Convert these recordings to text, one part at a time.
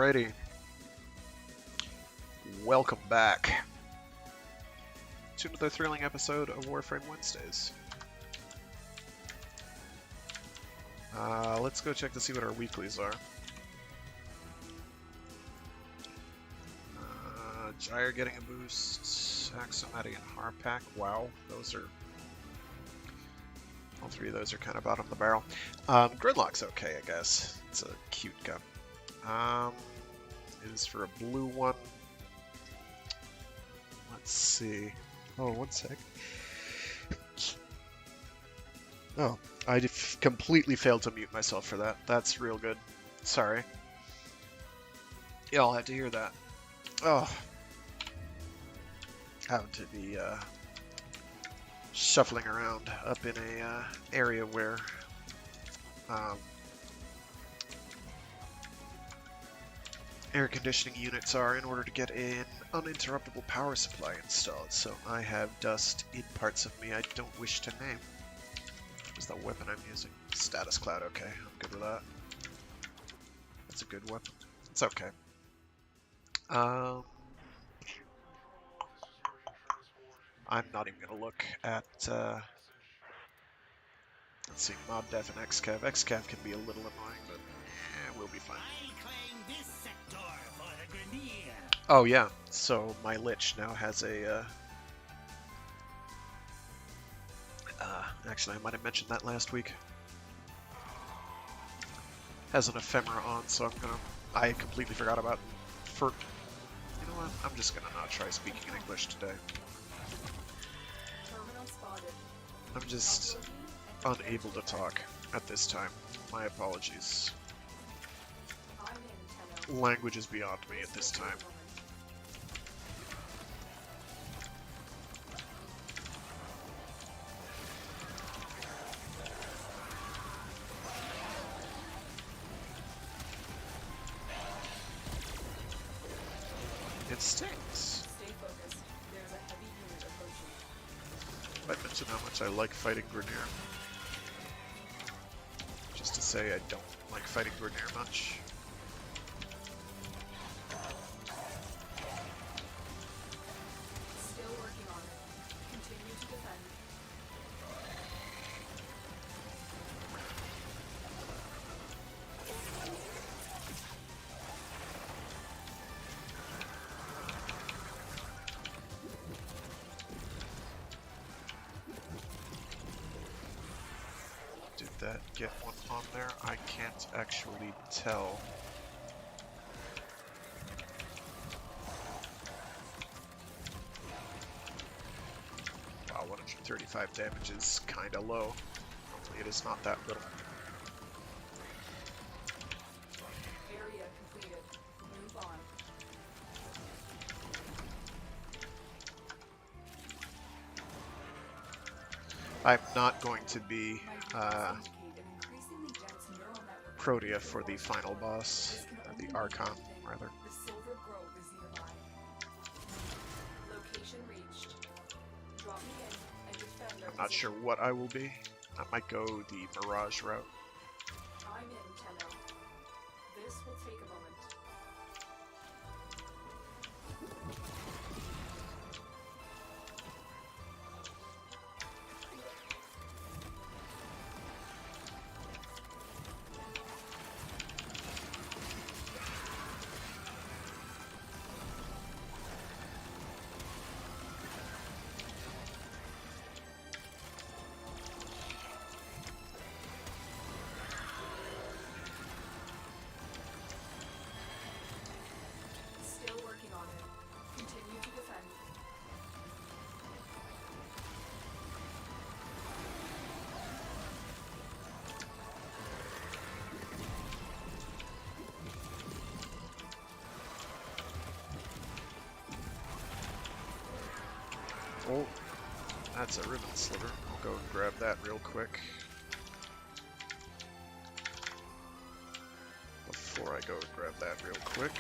Alrighty. Welcome back to another thrilling episode of Warframe Wednesdays. Let's go check to see what our weeklies are. Gyre getting a boost, Axomati and Harpak. Wow, those are... all three of those are kind of bottom of the barrel. Gridlock's okay, I guess. It's a cute gun. It is for a blue one. Let's see. Oh, one sec. Oh, I completely failed to mute myself for that. That's real good. Sorry. Y'all had to hear that. Oh. Having to be shuffling around up in a area where air conditioning units are in order to get an uninterruptible power supply installed. So I have dust in parts of me I don't wish to name. What's that weapon I'm using? Status Cloud, okay, I'm good with that. That's a good weapon. It's okay. I'm not even gonna look at let's see, Mod Def and XCav. XCav can be a little annoying, but we'll be fine. Oh yeah, so my Lich now has a actually I might have mentioned that last week. Has an ephemera on, so I completely forgot about you know what? I'm just gonna not try speaking in English today. I'm just unable to talk at this time. My apologies. Language is beyond me at this time. It stings. I mentioned how much I like fighting Grineer. Just to say I don't like fighting Grineer much. Still working on it. Continue to defend. Did that get one on there? I can't actually tell. Wow, 135 damage is kinda low. Hopefully it is not that little. Area completed. Move on. I'm not going to be Protea for the final boss, or the Archon, rather. The Silver Grove is nearby. Location reached. Drop me in and defend our I'm not sure what I will be. I might go the Mirage route. I'm in, Tenno. This will take a moment. Still working on it. Continue to defend. Oh, that's a ribbon sliver. I'll go and grab that real quick. Before I go and grab that real quick.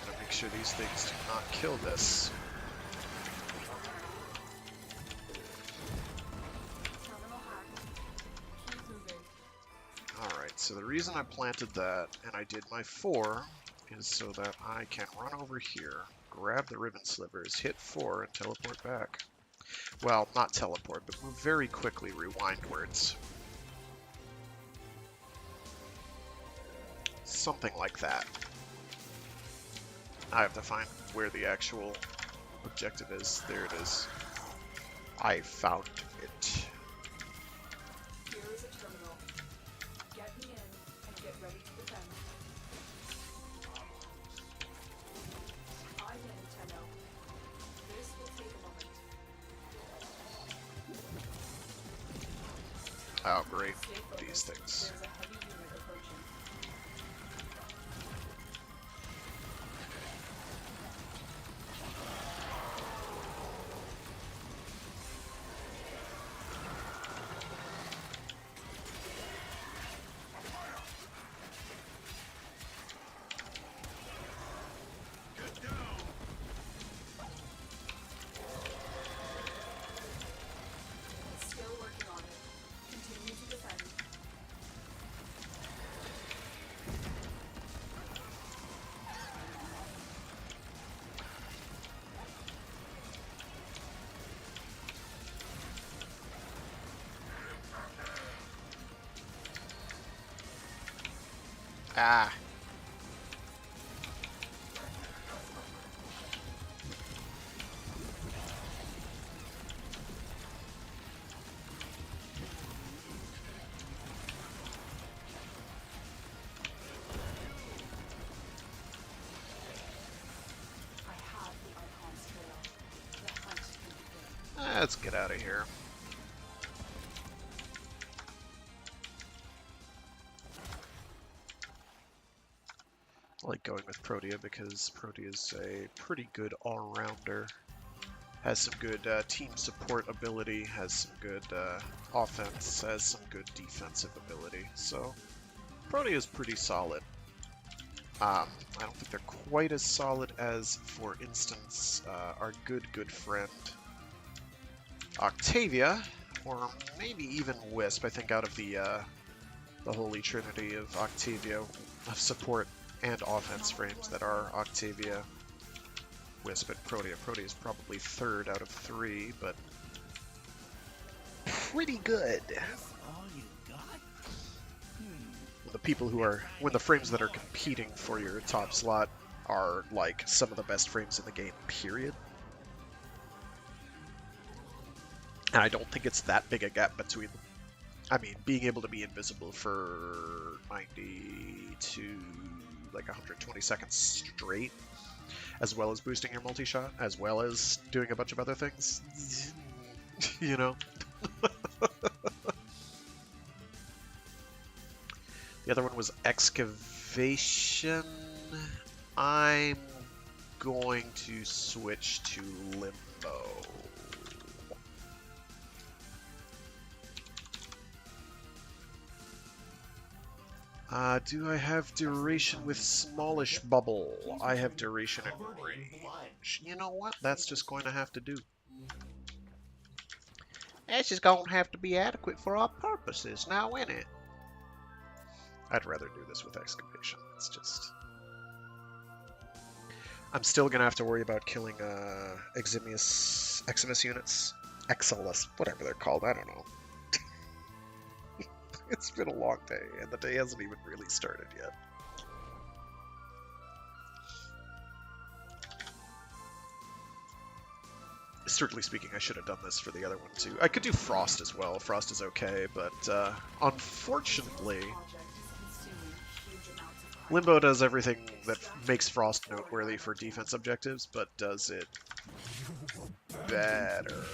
Gotta make sure these things do not kill this. so the reason I planted that and I did my 4 is so that I can run over here, grab the ribbon slivers, hit 4, and teleport back. Well, not teleport, but move very quickly rewindwards. Something like that. I have to find where the actual objective is. There it is. I found it. Here is a terminal. Get me in and get ready to defend. I'm in, Tenno. This will take a moment. Oh, great. Stay focused. These things. There's a heavy unit approaching. Still working on it. Continue to defend. Ah. I have the Archon's trail. The hunt can begin. Let's get out of here. I like going with Protea because Protea's a pretty good all-rounder. Has some good team support ability, has some good offense, has some good defensive ability. So Protea's pretty solid. I don't think they're quite as solid as, for instance, our good friend Octavia, or maybe even Wisp. I think out of the holy trinity of Octavia, of support and offense frames that are Octavia, Wisp, and Protea. Protea is probably third out of 3, but pretty good. The people who are, when the frames that are competing for your top slot are like some of the best frames in the game, period. And I don't think it's that big a gap between them. I mean, being able to be invisible for 90 to like 120 seconds straight, as well as boosting your multi-shot, as well as doing a bunch of other things, you know? The other one was Excavation. I'm going to switch to Limbo. Do I have duration with smallish bubble? I have duration and range. You know what? That's just going to have to do. That's just going to have to be adequate for our purposes now, isn't it? I'd rather do this with Excavation. It's just... I'm still going to have to worry about killing Eximus units. Exilus, whatever they're called, I don't know. It's been a long day, and the day hasn't even really started yet. Strictly speaking, I should have done this for the other one too. I could do Frost as well. Frost is okay, but unfortunately, Limbo does everything that makes Frost noteworthy for defense objectives, but does it better.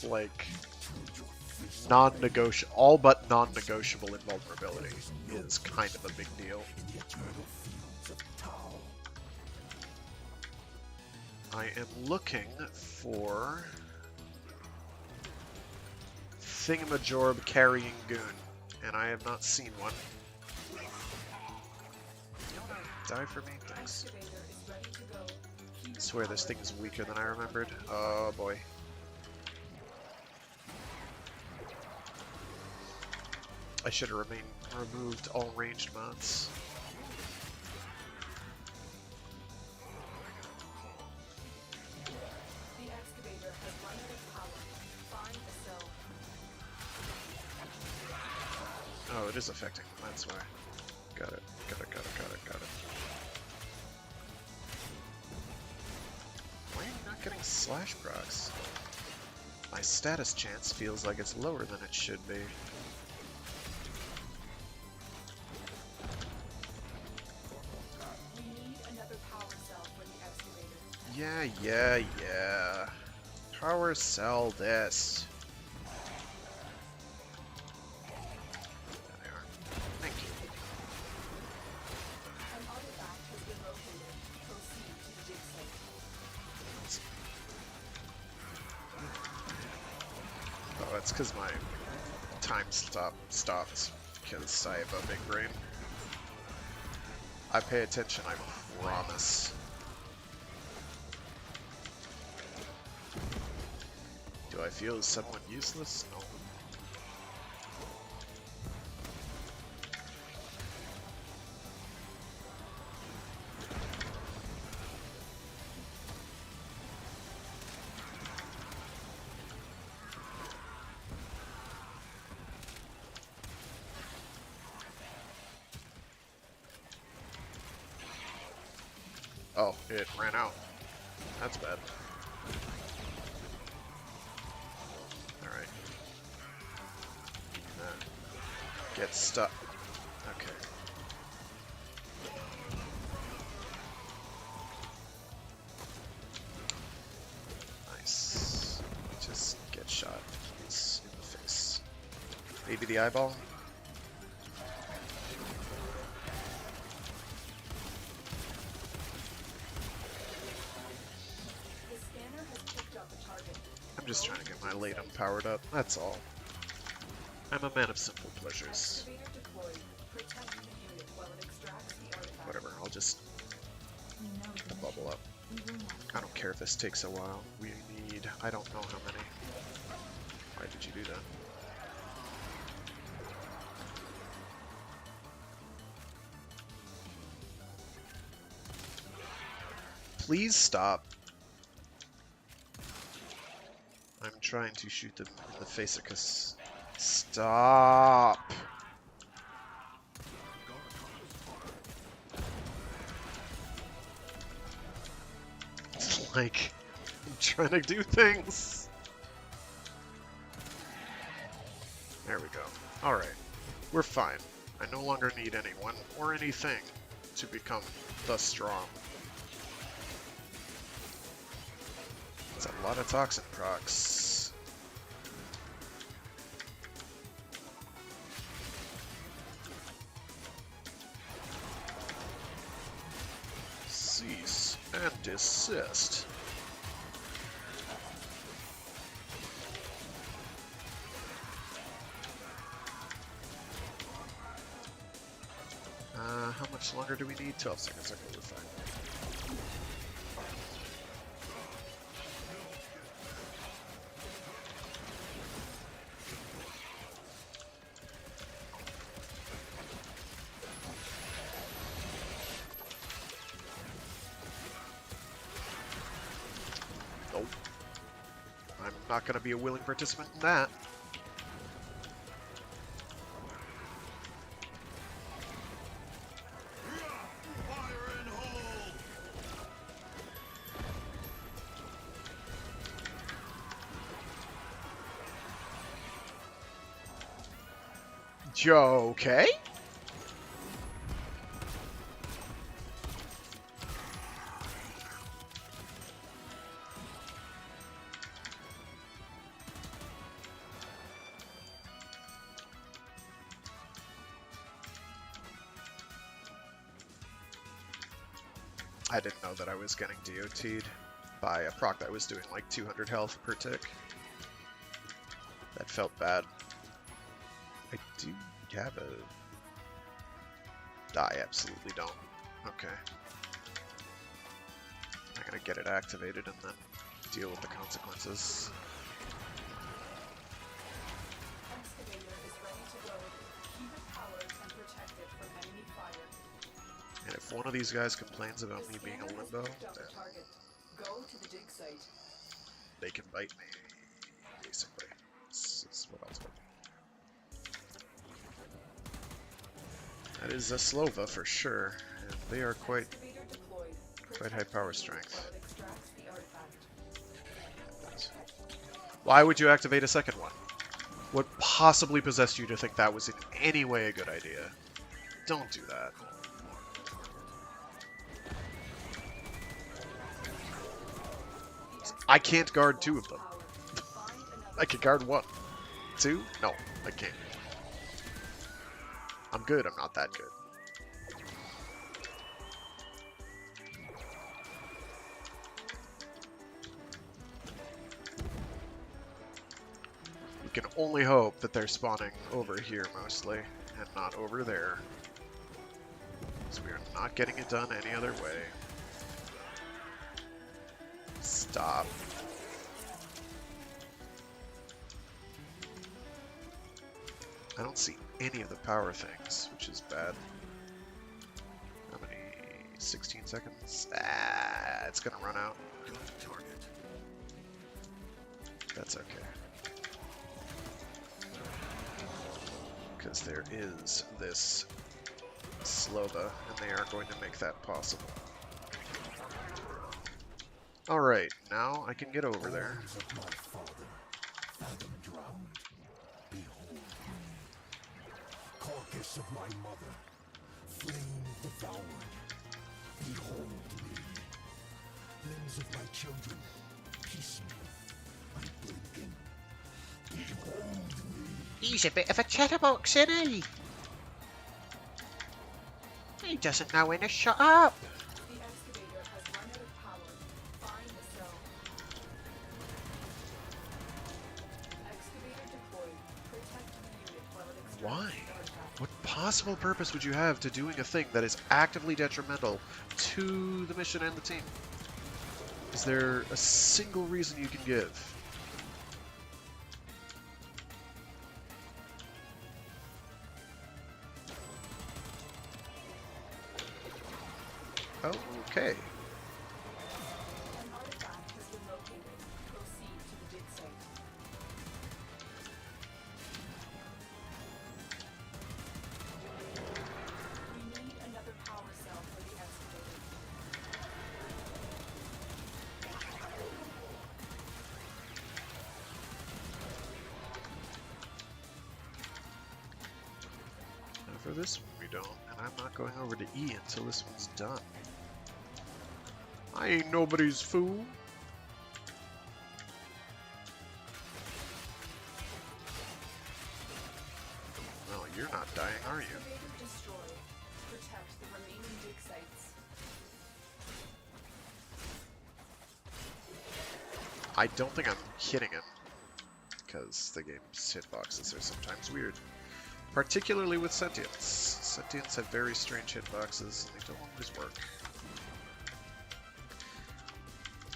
Like, non-negotiable, all but non-negotiable invulnerability is kind of a big deal. I am looking for Thingamajorb carrying goon, and I have not seen one. Die for me, thanks. I swear this thing is weaker than I remembered. Oh boy. I should have removed all ranged mods. The excavator has run out of power. Find a cell. Oh, it is affecting them, that's why. Got it. Got it. Why are you not getting slash procs? My status chance feels like it's lower than it should be. We need another power cell for the excavator. Yeah. Power cell this. There they are. Thank you. An artifact has been located. Proceed to the dig site. Oh, that's because my time stopped because I have a big brain. I pay attention, I promise. Do I feel somewhat useless? No. Oh, it ran out. That's bad. Alright. Get stuck. Okay. Nice. Just get shot please, in the face. Maybe the eyeball? The scanner has picked up a target. I'm just trying to get my Latum powered up, that's all. I'm a man of simple pleasures. Excavator deployed. Protect the unit while it extracts the artifact. Whatever, I'll just bubble up. I don't care if this takes a while. We need... I don't know how many. Why did you do that? Please stop. I'm trying to shoot them in the face of us. Stop! It's like, I'm trying to do things. There we go. Alright. We're fine. I no longer need anyone or anything to become the strong. It's a lot of toxin procs. Cease and desist. How much longer do we need? 12 seconds. Okay, we're fine. Nope. I'm not going to be a willing participant in that. Okay? I didn't know that I was getting DOT'd by a proc that was doing like 200 health per tick. That felt bad. I do have a... I absolutely don't. Okay. I'm gonna get it activated and then deal with the consequences. Excavator is ready to go. one of these guys complains about me being a limbo, then Go to the dig site. they can bite me, basically. This is what I'll tell you. That is a Slova for sure, and they are quite high power strength. Why would you activate a second one? What possibly possessed you to think that was in any way a good idea? Don't do that. I can't guard two of them. I can guard one. Two? No, I can't. I'm good, I'm not that good. We can only hope that they're spawning over here mostly, and not over there. So we are not getting it done any other way. Stop. I don't see any of the power things, which is bad. How many? 16 seconds? Ah, it's gonna run out. That's okay. Because there is this Slova, and they are going to make that possible. Alright, now I can get over there. Carcass of my mother, flame devoured. Behold me. Limbs of my children, piecemeal, unblinking. Behold me. He's a bit of a chatterbox, isn't he? He doesn't know when to shut up. The excavator has run out of power. Find the cell. Excavator deployed. Protect the unit while it extracts Why? the artifact. What possible purpose would you have to doing a thing that is actively detrimental to the mission and the team? Is there a single reason you can give? Oh, okay. An artifact has been located. Proceed to the dig site. We need another power cell for the excavator. Now for this one we don't, and I'm not going over to E until this one's done. I ain't nobody's fool. Well, you're not dying, are you? Excavator destroyed. Protect the remaining dig sites. I don't think I'm hitting him, because the game's hitboxes are sometimes weird. Particularly with Sentients. Sentients have very strange hitboxes, and they don't always work.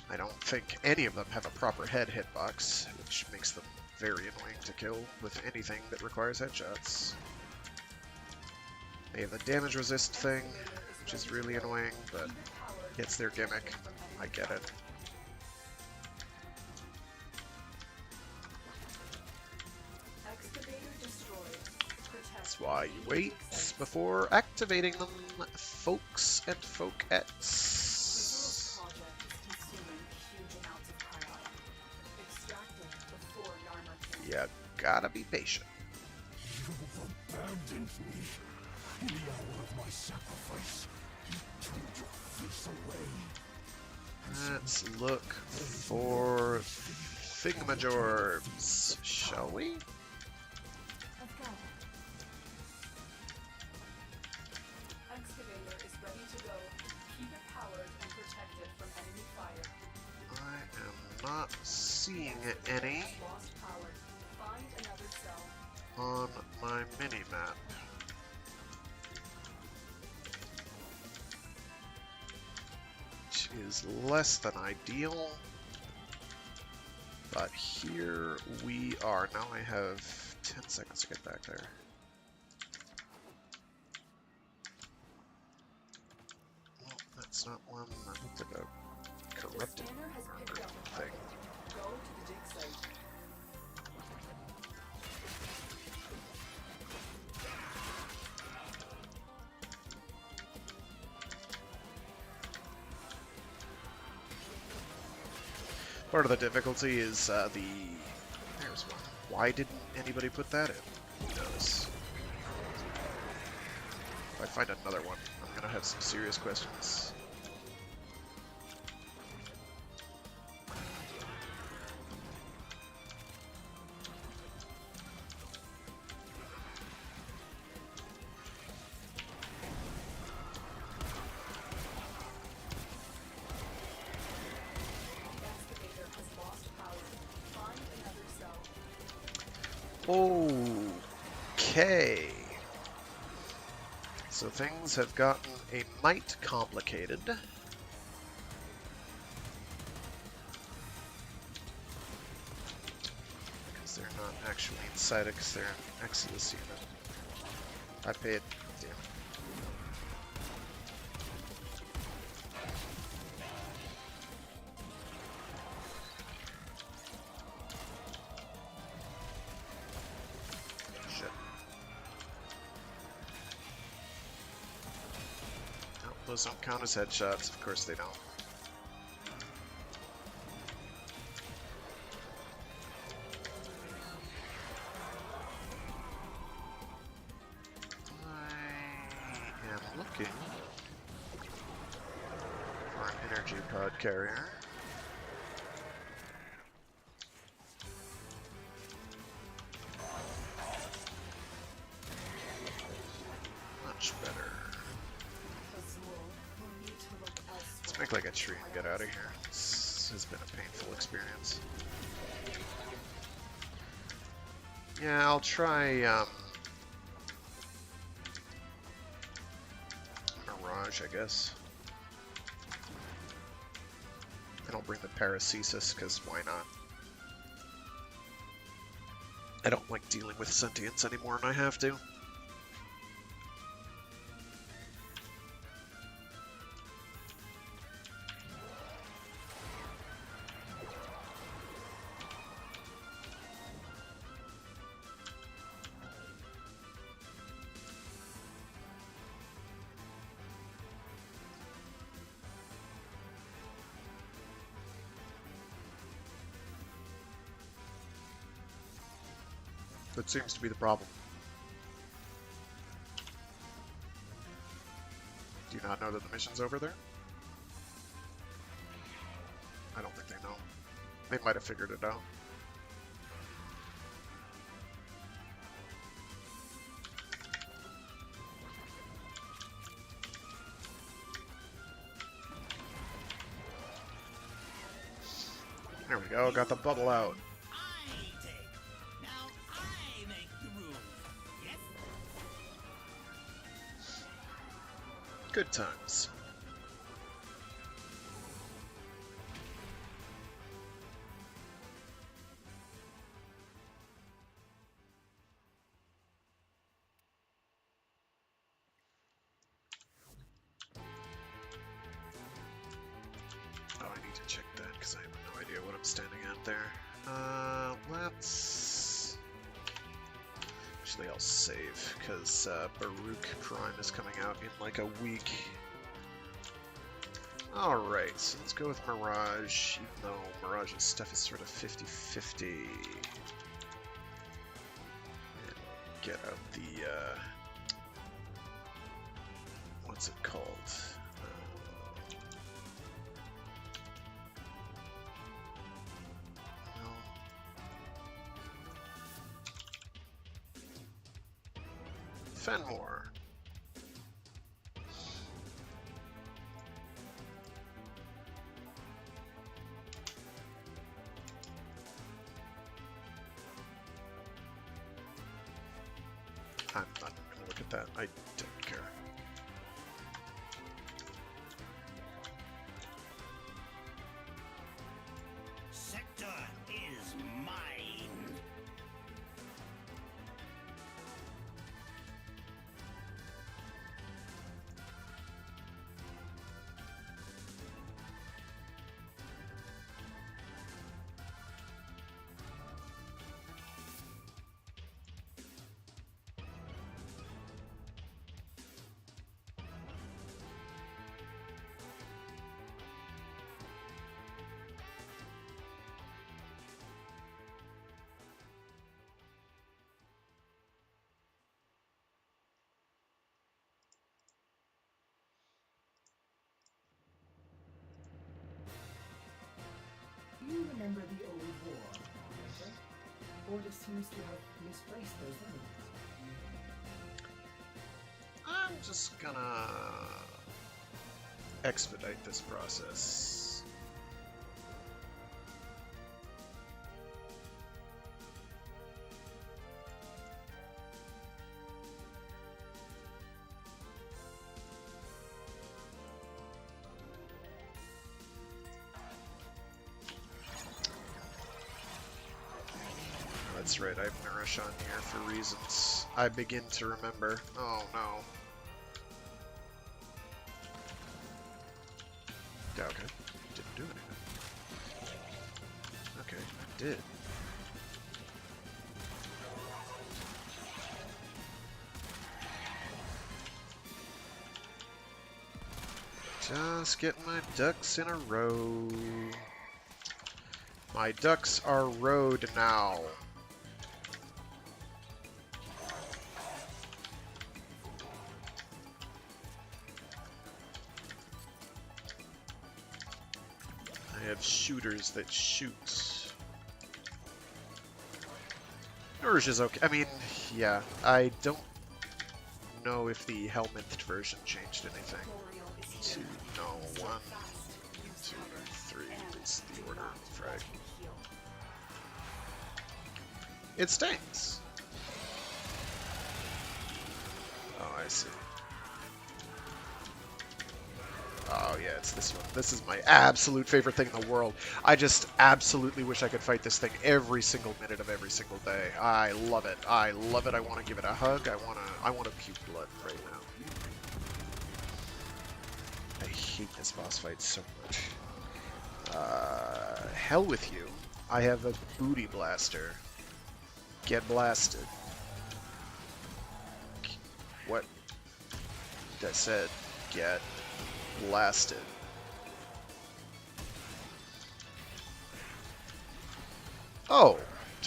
I don't think any of them have a proper head hitbox, which makes them very annoying to kill with anything that requires headshots. They have the damage resist thing, which is really annoying, but it's their gimmick. I get it. Excavator destroyed. Protect That's why you the wait dig sites. before activating them, folks and folkettes. This project is consuming huge amounts of cryonic. Extract it before Yarmar can. You gotta be patient. You've abandoned me. In the hour of my sacrifice, you turned your face away. Let's look for Thingamajorbs, shall we? Excavator is ready to go. Keep it powered and protected from enemy fire. I am not seeing any Lost power. Find another cell. on my mini-map. Which is less than ideal. But here we are. Now I have 10 seconds to get back there. one that looked like a The corrupted scanner has picked up a thing. target. Go to the dig site. Part of the difficulty is There's one. Why didn't anybody put that in? Who knows? If I find another one, I'm gonna have some serious questions. Excavator has lost power. Find another cell. Okay. So things have gotten a mite complicated. Because they're not actually inside it, because they're next to this unit. I paid. Damn it. Shit. No, those don't count as headshots. Of course they don't. I am looking for an energy pod carrier. Much better. Azul will need to look Let's elsewhere. make like a tree and get out of here. This has been a painful experience. Yeah, I'll try Mirage, I guess. And I'll bring the Paracesis, because why not? I don't like dealing with sentience anymore, and I have to. That seems to be the problem. Do you not know that the mission's over there? I don't think they know. They might have figured it out. There we go, got the bubble out. I take. Now I make the rules. Yes? Good times. Oh, I need to check that because I have no idea what I'm standing at there. Let's... Actually, I'll save because Baruch Prime is coming out in like a week. Alright, so let's go with Mirage, even though Mirage's stuff is sort of 50-50. And get out the, what's it called? No. Fenmore. I'm not gonna look at that. I don't care. Sector is mine. You remember the old war, Arthur? Order seems to have misplaced those memories. I'm just gonna expedite this process. That's right, I have Nourish on here for reasons I begin to remember. Oh no. Yeah, okay. Didn't do anything. Okay, I did. Just getting my ducks in a row. My ducks are rowed now. I have shooters that shoot. Nourish is okay. I mean, yeah, I don't know if the helmethed version changed anything. Two, no, one, two, three is the order of frag. It stings. Oh, I see. Oh yeah, it's this one. This is my absolute favorite thing in the world. I just absolutely wish I could fight this thing every single minute of every single day. I love it. I love it. I want to give it a hug. I want to puke blood right now. I hate this boss fight so much. Hell with you. I have a booty blaster. Get blasted. What? I said get blasted. Oh,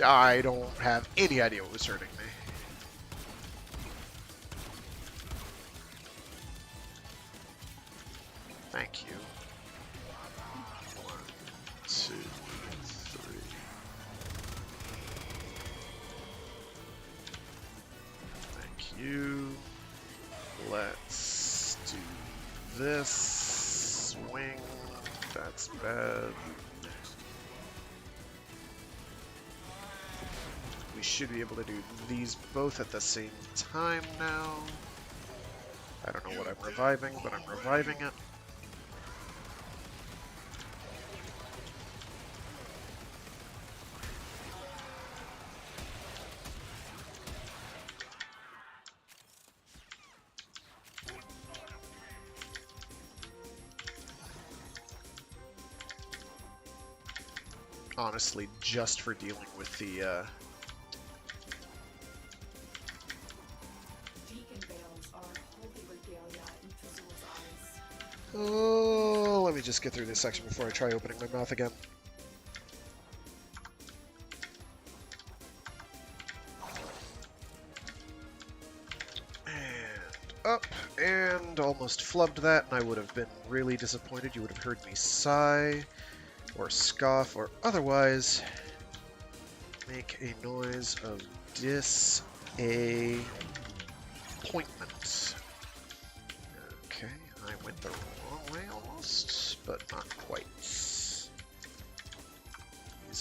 I don't have any idea what was hurting me. Thank you. 1, 2, 3. Thank you. Let's do this. Swing. That's bad. We should be able to do these both at the same time now. I don't know what I'm reviving, but I'm reviving it. Honestly, just for dealing with the Deacon veils are holy regalia in Trizul's eyes. Oh, let me just get through this section before I try opening my mouth again. And up, and almost flubbed that, and I would have been really disappointed. You would have heard me sigh, or scoff, or otherwise make a noise of disappointment. Okay, I went the wrong way almost, but not quite. These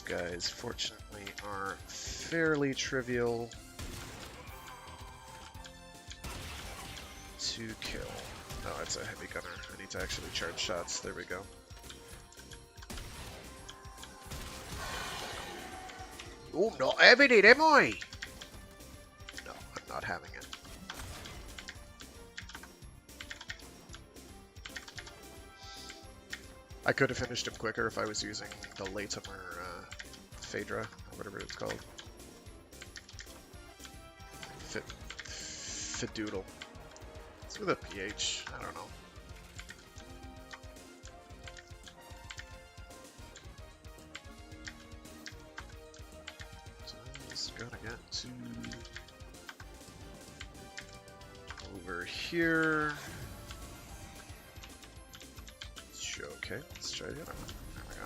guys, fortunately, are fairly trivial to kill. Oh, it's a heavy gunner. I need to actually charge shots. There we go. Oh, not having it, am I? No, I'm not having it. I could have finished him quicker if I was using the Latum or Phaedra, or whatever it's called. Fidoodle. It's with a PH, I don't know. Just gotta get to over here. Okay, let's try the other one. There we go.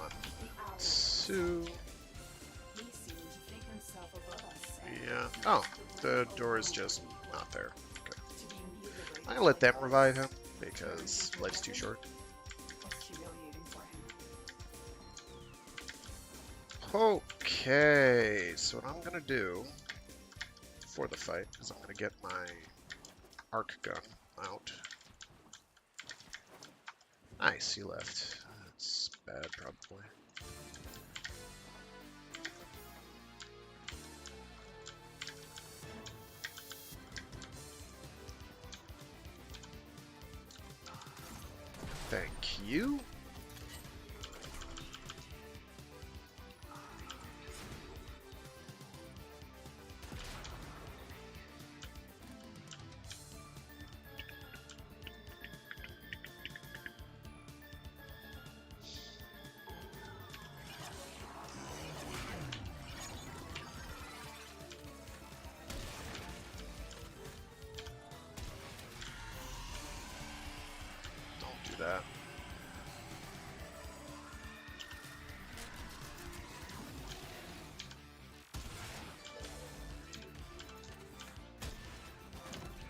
1, The owl 2. he seemed to think himself above us and Yeah. Oh, the door is just not there. Okay. to be mutilated I'm gonna let them revive him because life's too short. was humiliating for him. Okay, so what I'm gonna do for the fight is I'm gonna get my arc gun out. Nice, he left. That's bad, probably. Thank you. Don't do that.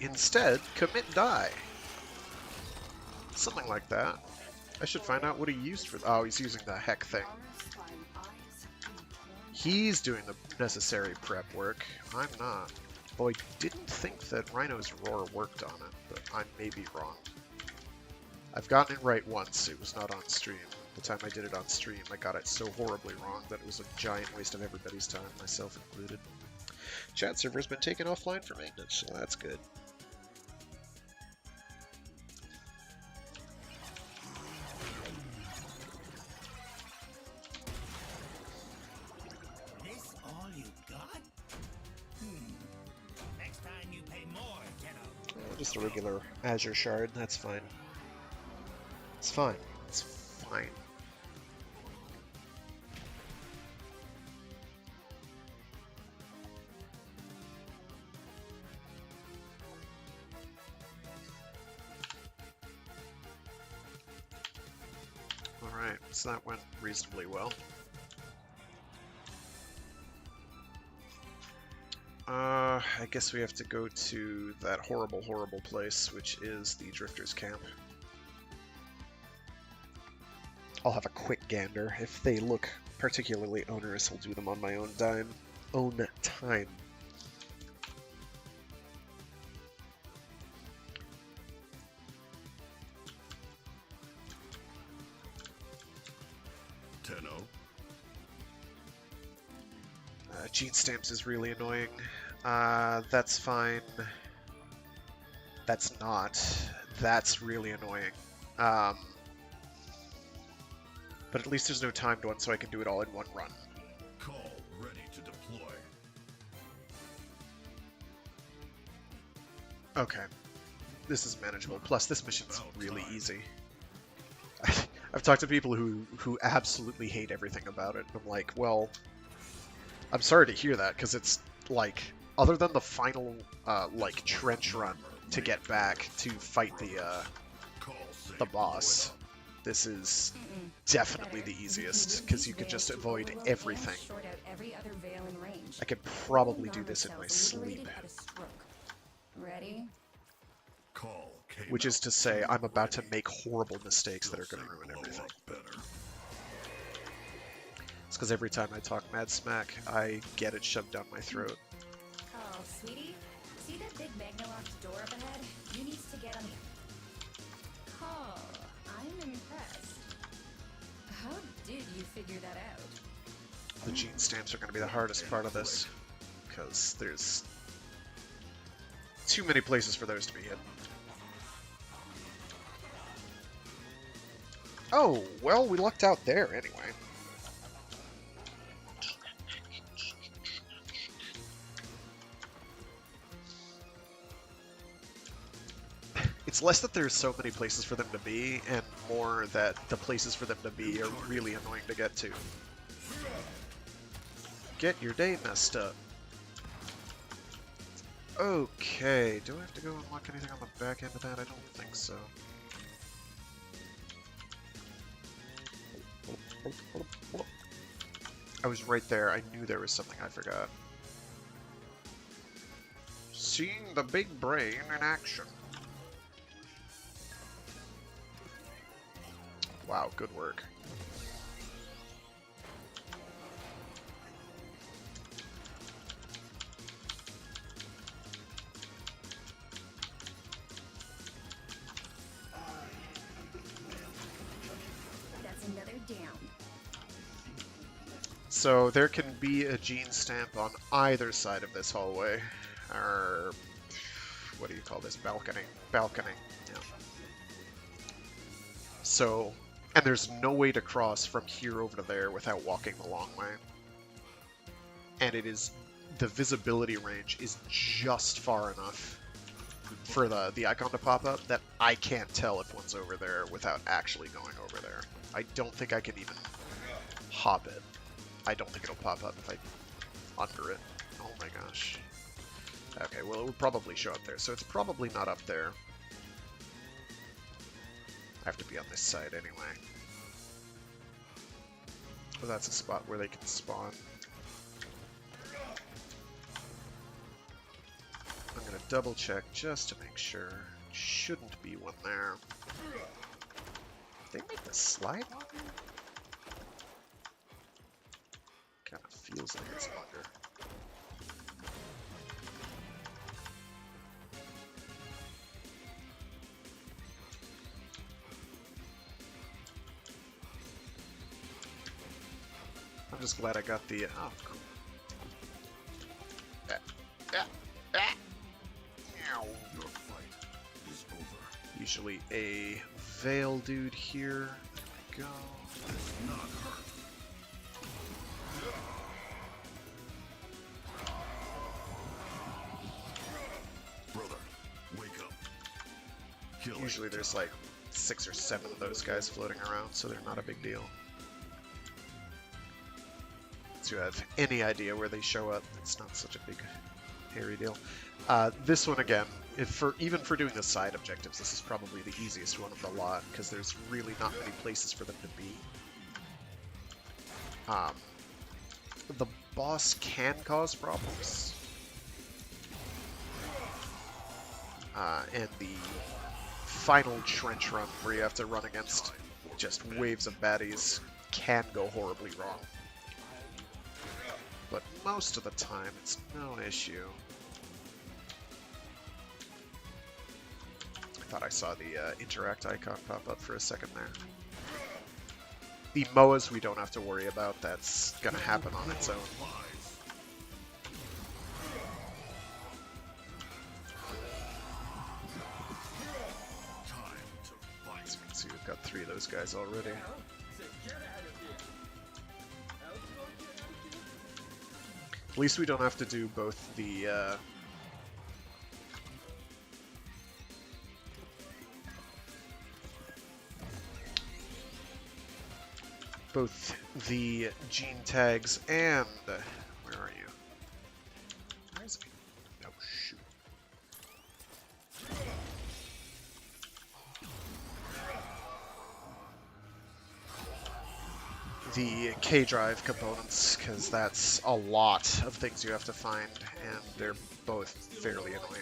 Instead, commit die. Something like that. I should find out what he used for. Oh, he's using the heck thing. Armor's fine eyes and torn He's doing the necessary prep work. I'm not. Though I didn't think that Rhino's Roar worked on it, but I may be wrong. I've gotten it right once. It was not on stream. The time I did it on stream, I got it so horribly wrong that it was a giant waste of everybody's time, myself included. Chat server's been taken offline for maintenance, so that's good. This all you got? Next time you pay more, kiddo. Just a regular Azure Shard, that's fine. It's fine. It's fine. Alright, so that went reasonably well. I guess we have to go to that horrible, horrible place, which is the Drifters camp. I'll have a quick gander. If they look particularly onerous, I'll do them on my own time. Gene Stamps is really annoying. That's fine. That's not. That's really annoying. But at least there's no timed one, so I can do it all in one run. Call ready to deploy. Okay. This is manageable. Plus, this mission's really easy. I've talked to people who absolutely hate everything about it. I'm like, well, I'm sorry to hear that, because it's, like, other than the final, like, trench run to get back to fight the boss, this is definitely the easiest, because you can just avoid everything. I could probably do this in my sleep. Ready? Call came Which is to say, I'm about to make horrible mistakes that are going to ruin everything. better. It's because every time I talk mad smack, I get it shoved down my throat. Oh, sweetie, see that big Magnalocked door up ahead? You need to get on the... Oh, I'm impressed. How did you figure that out? The gene stamps are going to be the hardest part of this, because there's too many places for those to be hidden. Oh, well, we lucked out there anyway. It's less that there's so many places for them to be, and more that the places for them to be are really annoying to get to. Get your day messed up. Okay, do I have to go unlock anything on the back end of that? I don't think so. I was right there. I knew there was something I forgot. Seeing the big brain in action. Wow, good work. That's another down. So there can be a gene stamp on either side of this hallway. Or what do you call this? Balcony. Balcony. Yeah. So, and there's no way to cross from here over to there without walking the long way. And it is, the visibility range is just far enough for the icon to pop up that I can't tell if one's over there without actually going over there. I don't think I can even hop it. I don't think it'll pop up if I under it. Oh my gosh. Okay, well it would probably show up there, so it's probably not up there. I have to be on this side anyway. Well, that's a spot where they can spawn. I'm gonna double check just to make sure. Shouldn't be one there. Did they make the slide longer? Kinda feels like it's longer. I'm just glad I got the oh cool. Your fight is over. Usually a veil dude here. There we go. Not hurt. Brother, wake up. Kill Usually there's like 6 or 7 of those guys floating around, so they're not a big deal. So you have any idea where they show up, it's not such a big, hairy deal. This one again, even for doing the side objectives, this is probably the easiest one of the lot, because there's really not many places for them to be. The boss can cause problems. And the final trench run, where you have to run against just waves of baddies, can go horribly wrong. But most of the time, it's no issue. I thought I saw the interact icon pop up for a second there. The MOAs we don't have to worry about, that's gonna happen on its own. As you can see, we've got 3 of those guys already. At least we don't have to do both the gene tags and where are you? Where is he? Oh shoot. The K-drive components, because that's a lot of things you have to find, and they're both fairly annoying.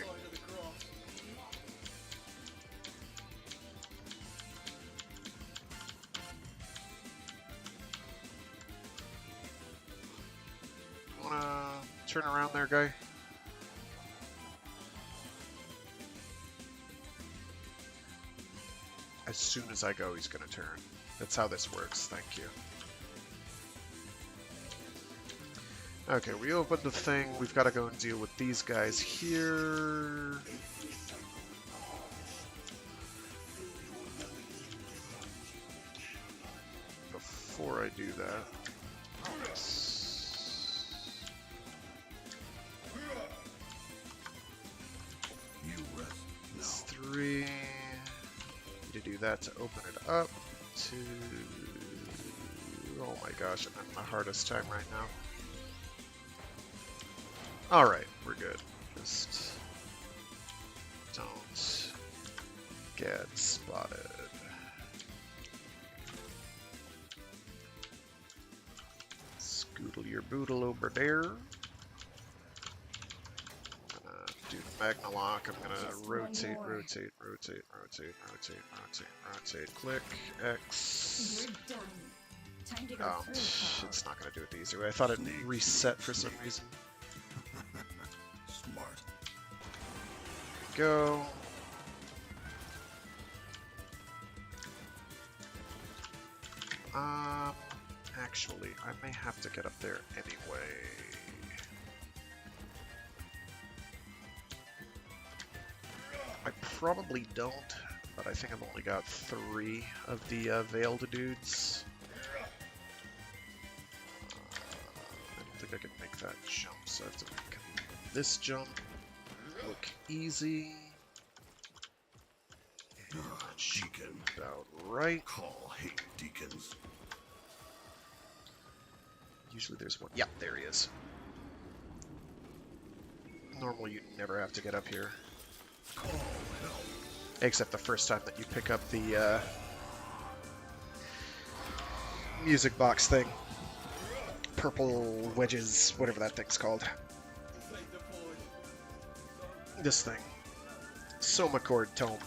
Wanna turn around there, guy? As soon as I go, he's gonna turn. That's how this works, thank you. Okay, we opened the thing. We've got to go and deal with these guys here. Before I do that, it's 3. Need to do that to open it up. 2. Oh my gosh, I'm having the hardest time right now. Alright, we're good. Just don't get spotted. Boodle your boodle over there. I'm gonna do the Magnalock. I'm gonna Just one rotate, more. rotate, rotate, rotate, rotate, rotate, rotate. Click X. You're done. Time to go Oh, through, Paul. it's not gonna do it the easy way. I thought it reset for some reason. Smart. Go. Actually, I may have to get up there anyway. I probably don't, but I think I've only got 3 of the veiled dudes. I don't think I can make that jump, so I have to make this jump look easy. And that should be Deacon. about right. Call hate deacons. Usually there's one. Yeah, there he is. Normally you never have to get up here. Call help. Except the first time that you pick up the music box thing. Purple wedges, whatever that thing's called. This thing. Soma chord tone.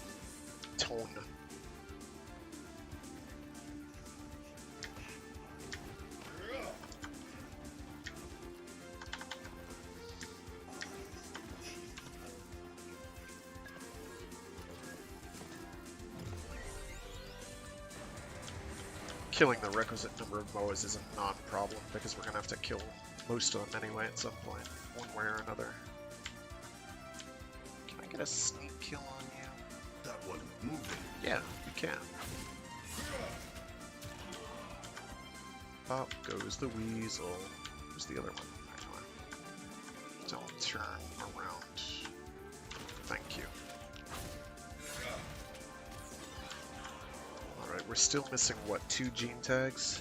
Killing the requisite number of boas is a non-problem because we're going to have to kill most of them anyway at some point, one way or another. Can I get a sneak kill on you? That one moving. Yeah, you can. Up goes the weasel. Where's the other one? Actually, don't turn around. Thank you. Alright, we're still missing, what, 2 gene tags?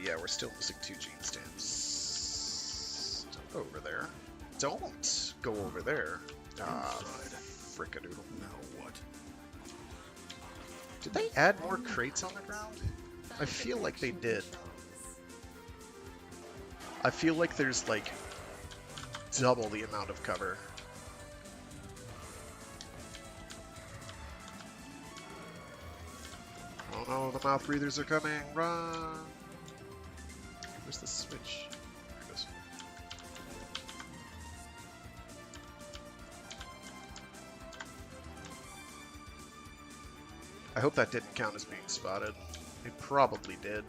Yeah, we're still missing 2 gene stamps. Don't go over there. Don't go over there. Ah, frickadoodle. Now what? Did they add more crates on the ground? I feel like they did. I feel like there's like double the amount of cover. Oh no, the mouth breathers are coming! Run! Where's the switch? There it is. I hope that didn't count as being spotted. It probably did.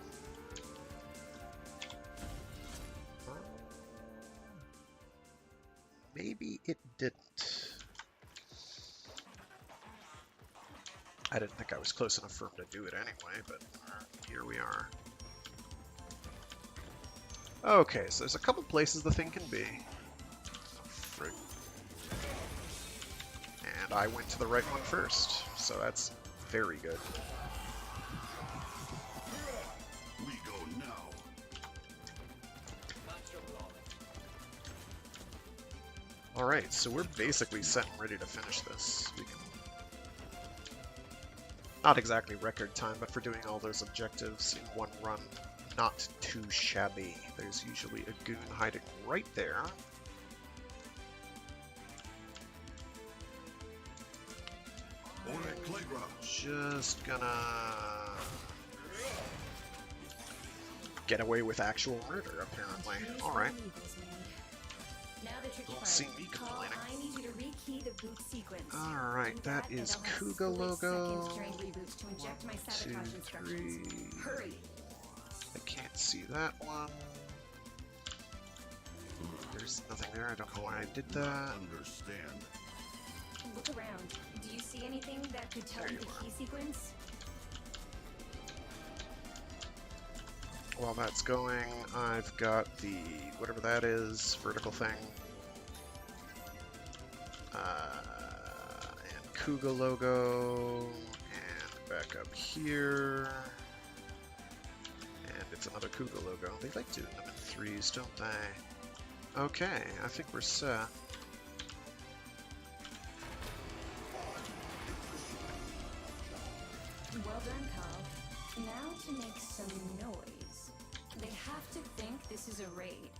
Maybe it didn't. I didn't think I was close enough for him to do it anyway, but here we are. Okay, so there's a couple places the thing can be. Frig. And I went to the right one first, so that's very good. We go now. Alright, so we're basically set and ready to finish this. We can... Not exactly record time, but for doing all those objectives in one run, not too shabby. There's usually a goon hiding right there. Alright, Clegra. Just gonna get away with actual murder, apparently. Alright. Now the tricky Don't part. see me Paul, complaining. I need you to rekey the boot sequence. Alright, Do that and is I'll have Kuga split logo. seconds during reboots to inject my 1, 2, sabotage instructions. 3. Hurry! I can't see that one. There's nothing there. I don't know why I did that. Understand. Look around. Do you see anything that could tell There you you the are. key sequence? While that's going, I've got the whatever that is, vertical thing. And Kuga logo, and back up here. And it's another Kuga logo. They like doing them in threes, don't they? Okay, I think we're set. Well Well done, Call. Now to make some noise. They have to think this is a raid.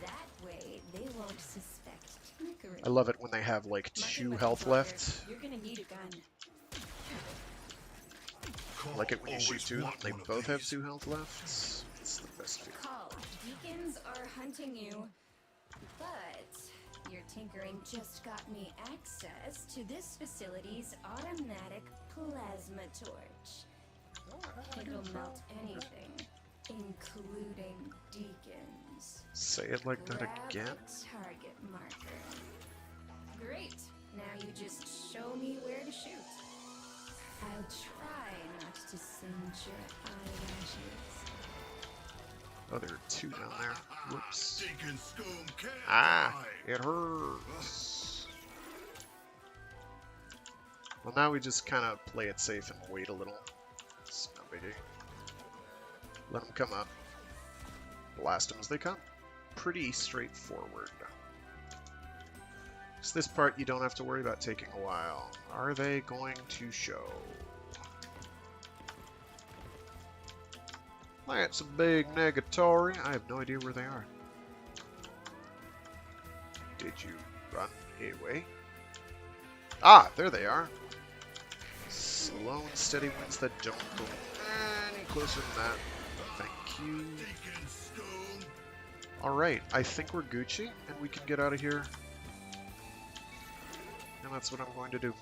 That way, they won't suspect tinkering. I love it when they have like Marking 2 my health controller. left. You're gonna need a gun. I like it when you shoot Always 2 and want they one of both have these. 2 health left. It's the best feeling. Call. Deacons are hunting you, but your tinkering just got me access to this facility's automatic plasma torch. It'll melt anything, including deacons. Say it like that Grab again. a target marker. Great. Now you just show me where to shoot. I'll try not to singe your eyelashes. Oh, there are 2 down there. Whoops. Deacon Scum can't Ah, die. it hurts. Well, now we just kind of play it safe and wait a little. It's no biggie. Let them come up. Blast them as they come. Pretty straightforward. So this part you don't have to worry about taking a while. Are they going to show? That's a big negatory. I have no idea where they are. Did you run away? Ah, there they are. Slow and steady wins that don't go any closer than that. Thank you. Deacon Scum. Alright, I think we're Gucci, and we can get out of here. And that's what I'm going to do.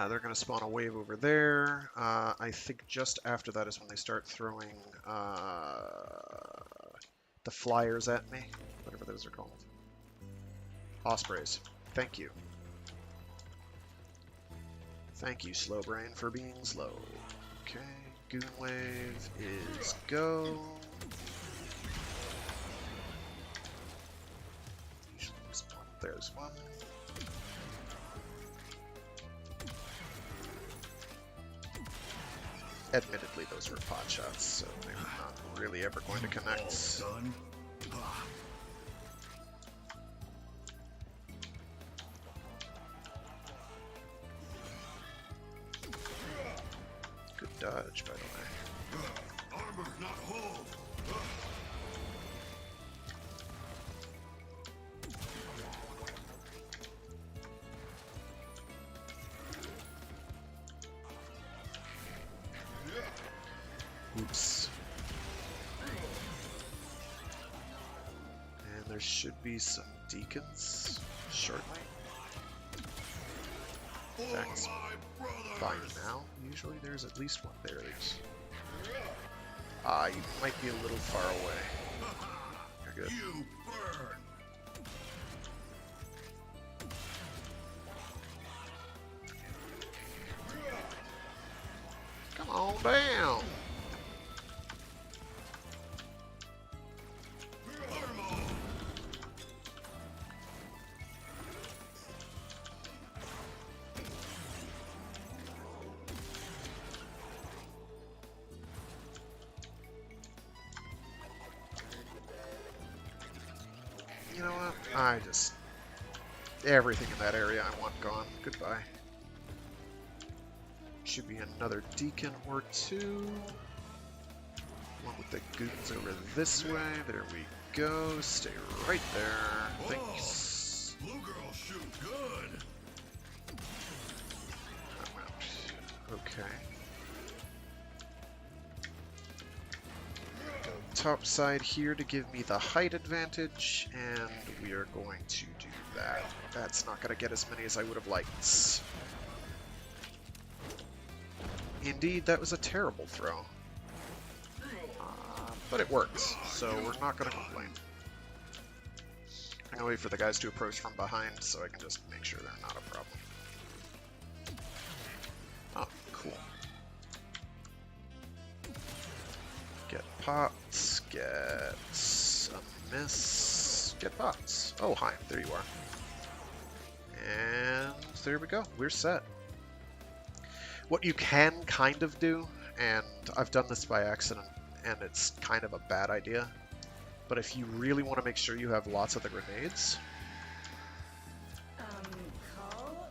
They're going to spawn a wave over there. I think just after that is when they start throwing the flyers at me. Whatever those are called. Ospreys. Thank you. Thank you, Slow Brain, for being slow. Okay, Goon Wave is go. Usually spawn. There's one. Admittedly, those were pot shots, so they were not really ever going to connect. All done. Ah, Good dodge, by the way. armor not whole. Oops. And there should be some deacons shortly. For That's my By brothers. now, usually there's at least one. There it is. Ah, you might be a little far away. You're good. You burn. Come on down. Armor. You know what? Everything in that area I want gone. Goodbye. Should be another deacon or 2. One with the goons over this way. There we go. Stay right there. Thanks. Blue girls shoot good. I'm out. Okay. Go top side here to give me the height advantage, and we are going to do that. That's not going to get as many as I would have liked. Indeed, that was a terrible throw. But it worked, so we're not going to complain. I'm going to wait for the guys to approach from behind so I can just make sure they're not a problem. Oh, cool. Get pots, get a miss, get pots. Oh, hi, there you are. And there we go, we're set. What you can kind of do, and I've done this by accident, and it's kind of a bad idea, but if you really want to make sure you have lots of the grenades, Call?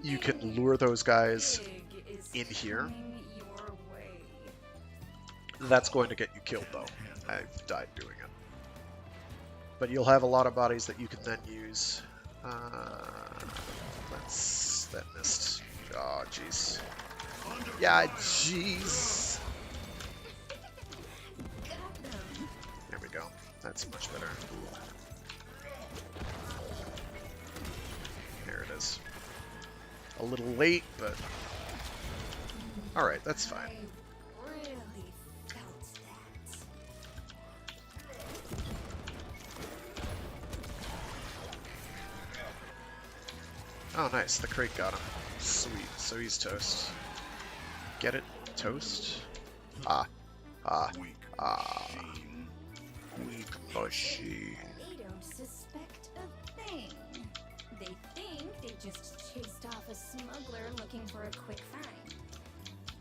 you can Something lure those guys big is in here. Coming your way. That's going to get you killed, though. I've died doing it. But you'll have a lot of bodies that you can then use. That missed. Oh, jeez. Yeah, jeez. Got them. There we go. That's much better. There it is. A little late, but... Alright, that's fine. I really felt that. Oh, nice. The crate got him. Sweet. So he's toast. Get it? Toast? Ah. Weak machine. They don't suspect a thing. They think they just chased off a smuggler looking for a quick find.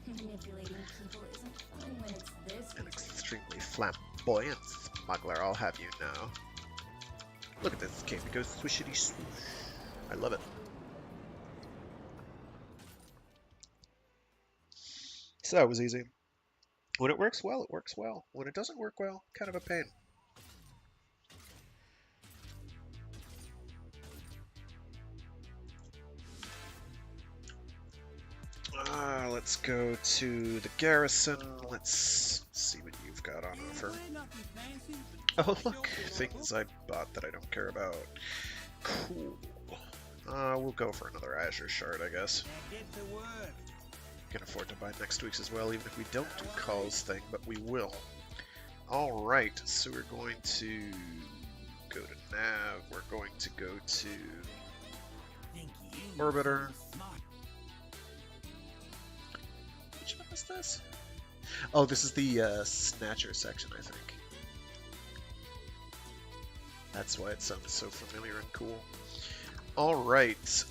Manipulating people isn't fun when it's this. An extremely flamboyant smuggler, I'll have you know. Look at this cape, it goes swishity swoosh. I love it. So that was easy. When it works well, it works well. When it doesn't work well, kind of a pain. Let's go to the garrison. Let's see what you've got on offer. Nothing fancy. Oh, look, things I bought that I don't care about. Cool. We'll go for another Azure Shard, I guess. Now get to work. Can afford to buy next week's as well, even if we don't do Call's thing, but we will. Alright, so we're going to go to Nav, we're going to go to Think you Orbiter. smart. Which one is this? Oh, this is the Snatcher section, I think. That's why it sounds so familiar and cool. Alright,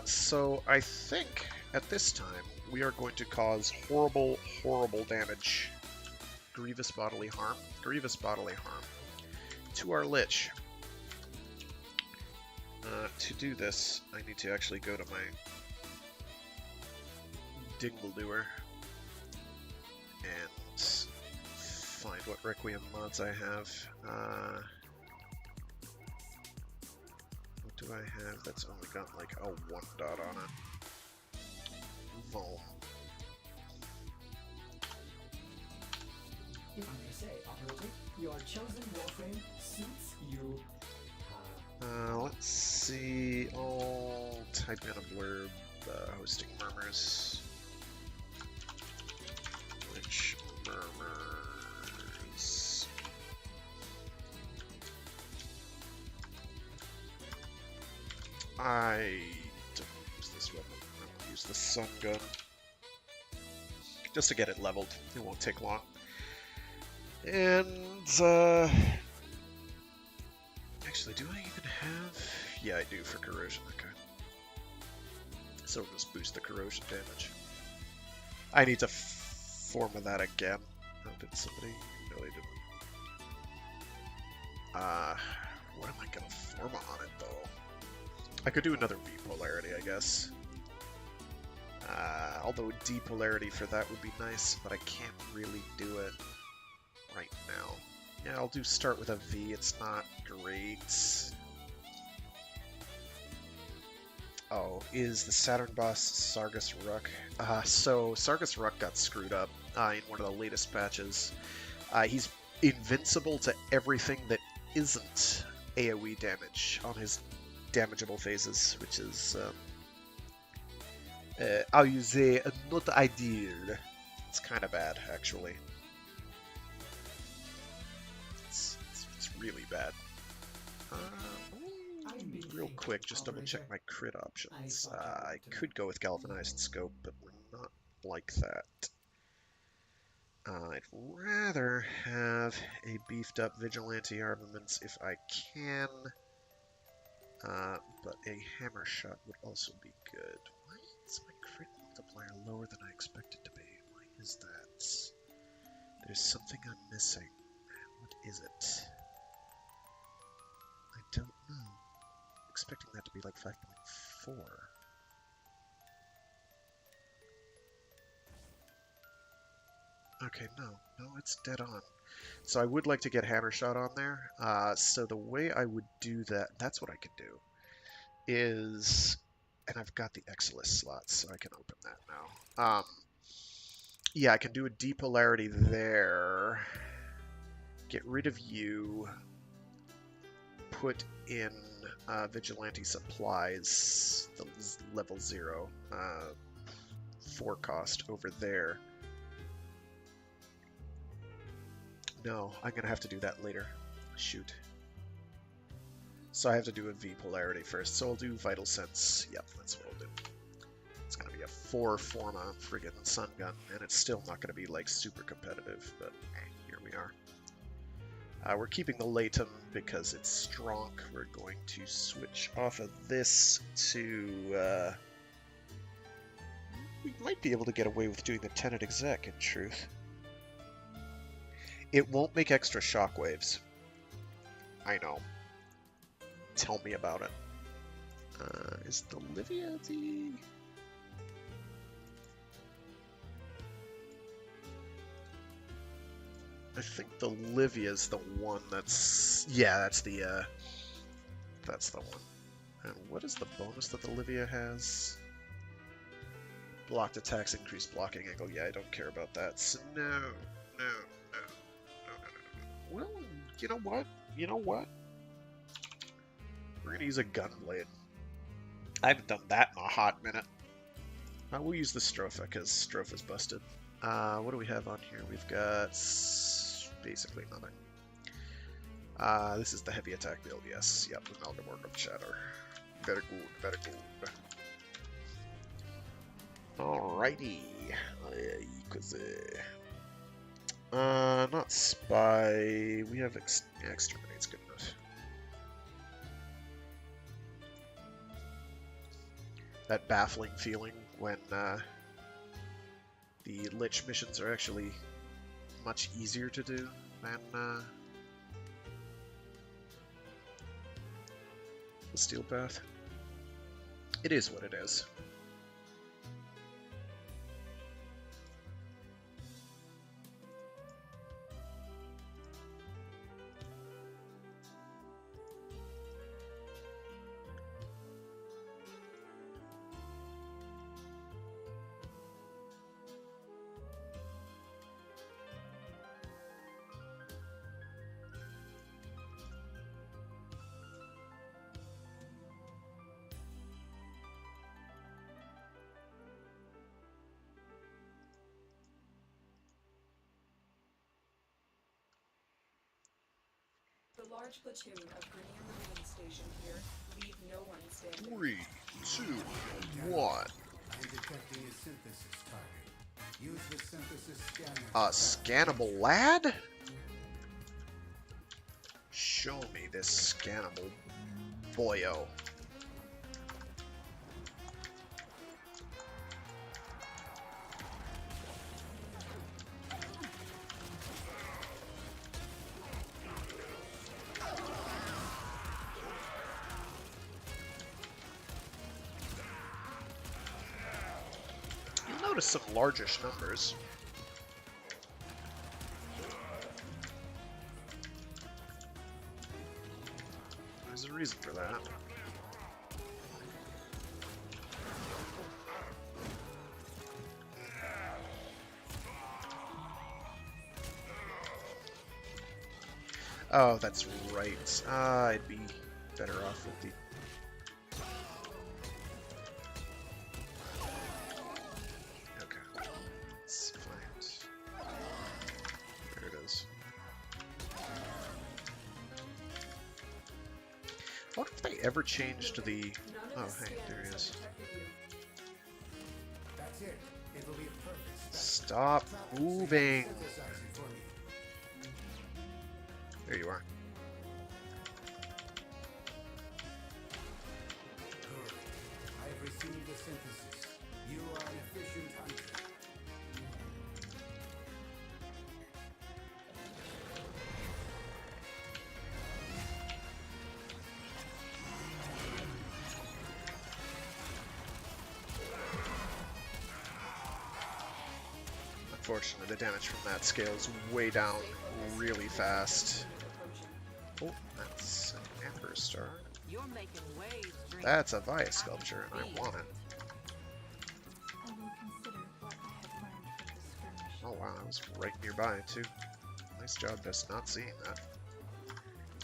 so I think at this time we are going to cause horrible, horrible damage. Grievous bodily harm to our Lich. To do this, I need to actually go to my Dingledoer and find what Requiem mods I have. What do I have that's only got like a 1 dot on it? Vol. If I may say, operator, your chosen Warframe suits you. Let's see. I'll type in a blurb. Hosting murmurs. Which murmurs? I don't use this weapon. I will use the sun gun. Just to get it leveled. It won't take long. And, actually, do I even have... Yeah, I do for corrosion, okay. So we'll just boost the corrosion damage. I need to form that again. Oh, did somebody? No, they didn't. What am I gonna form on it, though? I could do another V polarity, I guess. Although D polarity for that would be nice, but I can't really do it right now. Yeah, I'll do start with a V. It's not great. Oh, is the Saturn boss Sargus Ruck? So Sargus Ruck got screwed up in one of the latest patches. He's invincible to everything that isn't AoE damage on his damageable phases, which is, how you say, not ideal. It's kind of bad, actually. It's really bad. Real quick, just double check my crit options. I could go with Galvanized Scope, but we're not like that. I'd rather have a beefed up Vigilante Armaments if I can, but a Hammer Shot would also be good. Why is my crit multiplier lower than I expect it to be? Why is that? There's something I'm missing. What is it? I don't know. Expecting that to be like 5.4. Okay, no, it's dead on. So I would like to get Hammer Shot on there. So the way I would do that, that's what I can do, is, and I've got the Exilus slots, so I can open that now. Yeah, I can do a depolarity there. Get rid of you. Put in Vigilante Supplies, the level 0, 4 cost over there. No, I'm going to have to do that later. Shoot. So I have to do a V polarity first. So I'll do Vital Sense. Yep, that's what I'll do. It's going to be a 4 Forma friggin' Sun Gun, and it's still not going to be like super competitive, but here we are. We're keeping the Latum because it's strong. We're going to switch off of this to... we might be able to get away with doing the Tenet Exec, in truth. It won't make extra shockwaves. I know. Tell me about it. Is the Livia the... I think the Livia's the one that's... Yeah, that's the one. And what is the bonus that the Livia has? Blocked attacks, increased blocking angle. Yeah, I don't care about that. So no. Well, you know what? We're gonna use a Gunblade. I haven't done that in a hot minute. We'll use the Stropha, because Stropha's busted. What do we have on here? We've got basically nothing. This is the heavy attack build, yes. Yep, Amalgamorg of Shatter. Very good. Alrighty. Not Spy. We have Exterminate's good enough. That baffling feeling when the Lich missions are actually much easier to do than the Steel Path. It is what it is. The large platoon of Grenier Marine Station here. Leave no one standing. 3, 2, 1. I'm detecting a synthesis target. Use the synthesis scanner. Scannable lad? Show me this scannable boyo. Notice some largish numbers. There's a reason for that. Oh, that's right. I'd be better off with the... What if they ever changed the... Oh, hey, there he is. That's it. It'll be a perfect Stop moving! synthesizing for me. There you are. Good. I have received the synthesis. You are an efficient hunter. Unfortunately, the damage from that scales way down really fast. Oh, that's an Amber Star. You're making waves, Dream. That's a Via sculpture, and I want it. I will consider what I have learned from this skirmish. Oh wow, that was right nearby, too. Nice job just not seeing that.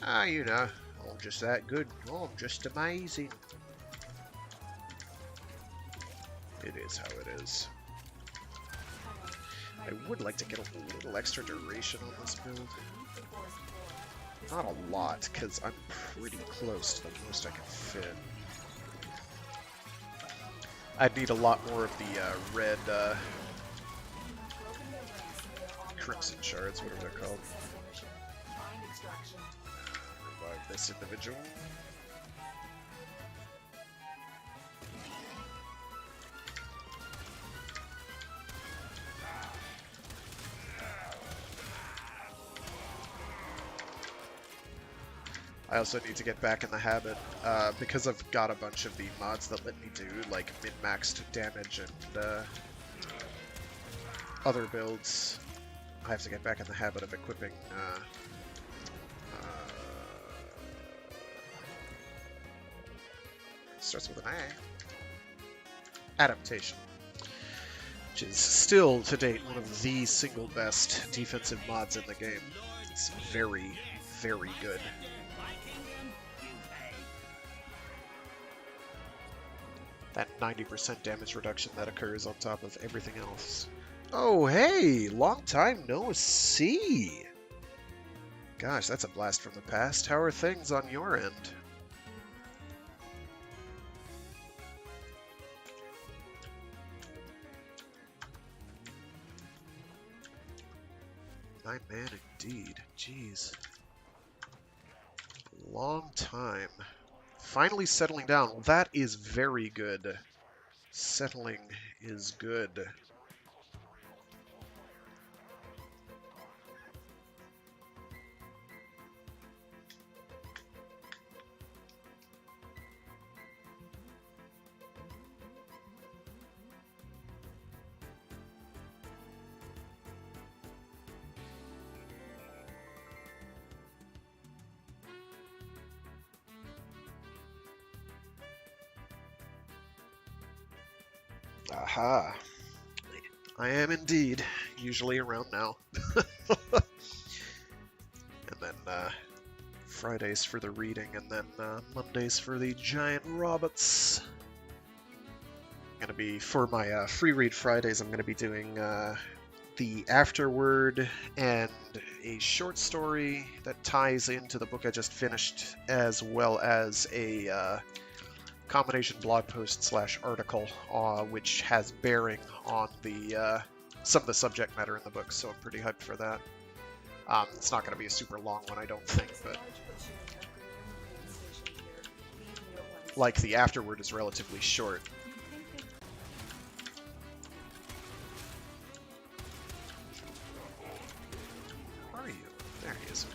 Ah, you know, I'm just that good. Oh, I'm just amazing. It is how it is. I would like to get a little extra duration on this build. Not a lot, because I'm pretty close to the most I can fit. I'd need a lot more of the red crimson shards, whatever they're called. Revive this individual. I also need to get back in the habit, because I've got a bunch of the mods that let me do, like, min-maxed damage and other builds. I have to get back in the habit of equipping, starts with an A. Adaptation. Which is still, to date, one of the single best defensive mods in the game. It's very, very good. That 90% damage reduction that occurs on top of everything else. Oh, hey! Long time no see! Gosh, that's a blast from the past. How are things on your end? My man, indeed. Jeez. Long time. Finally settling down. Well, that is very good. Settling is good. Aha. I am indeed, usually around now. And then Fridays for the reading, and then Mondays for the giant robots. Gonna be, for my free read Fridays, I'm gonna be doing the afterword and a short story that ties into the book I just finished, as well as a combination blog post / article, which has bearing on the some of the subject matter in the book, so I'm pretty hyped for that. It's not going to be a super long one, I don't think, but like the afterword is relatively short. Where are you? There he is.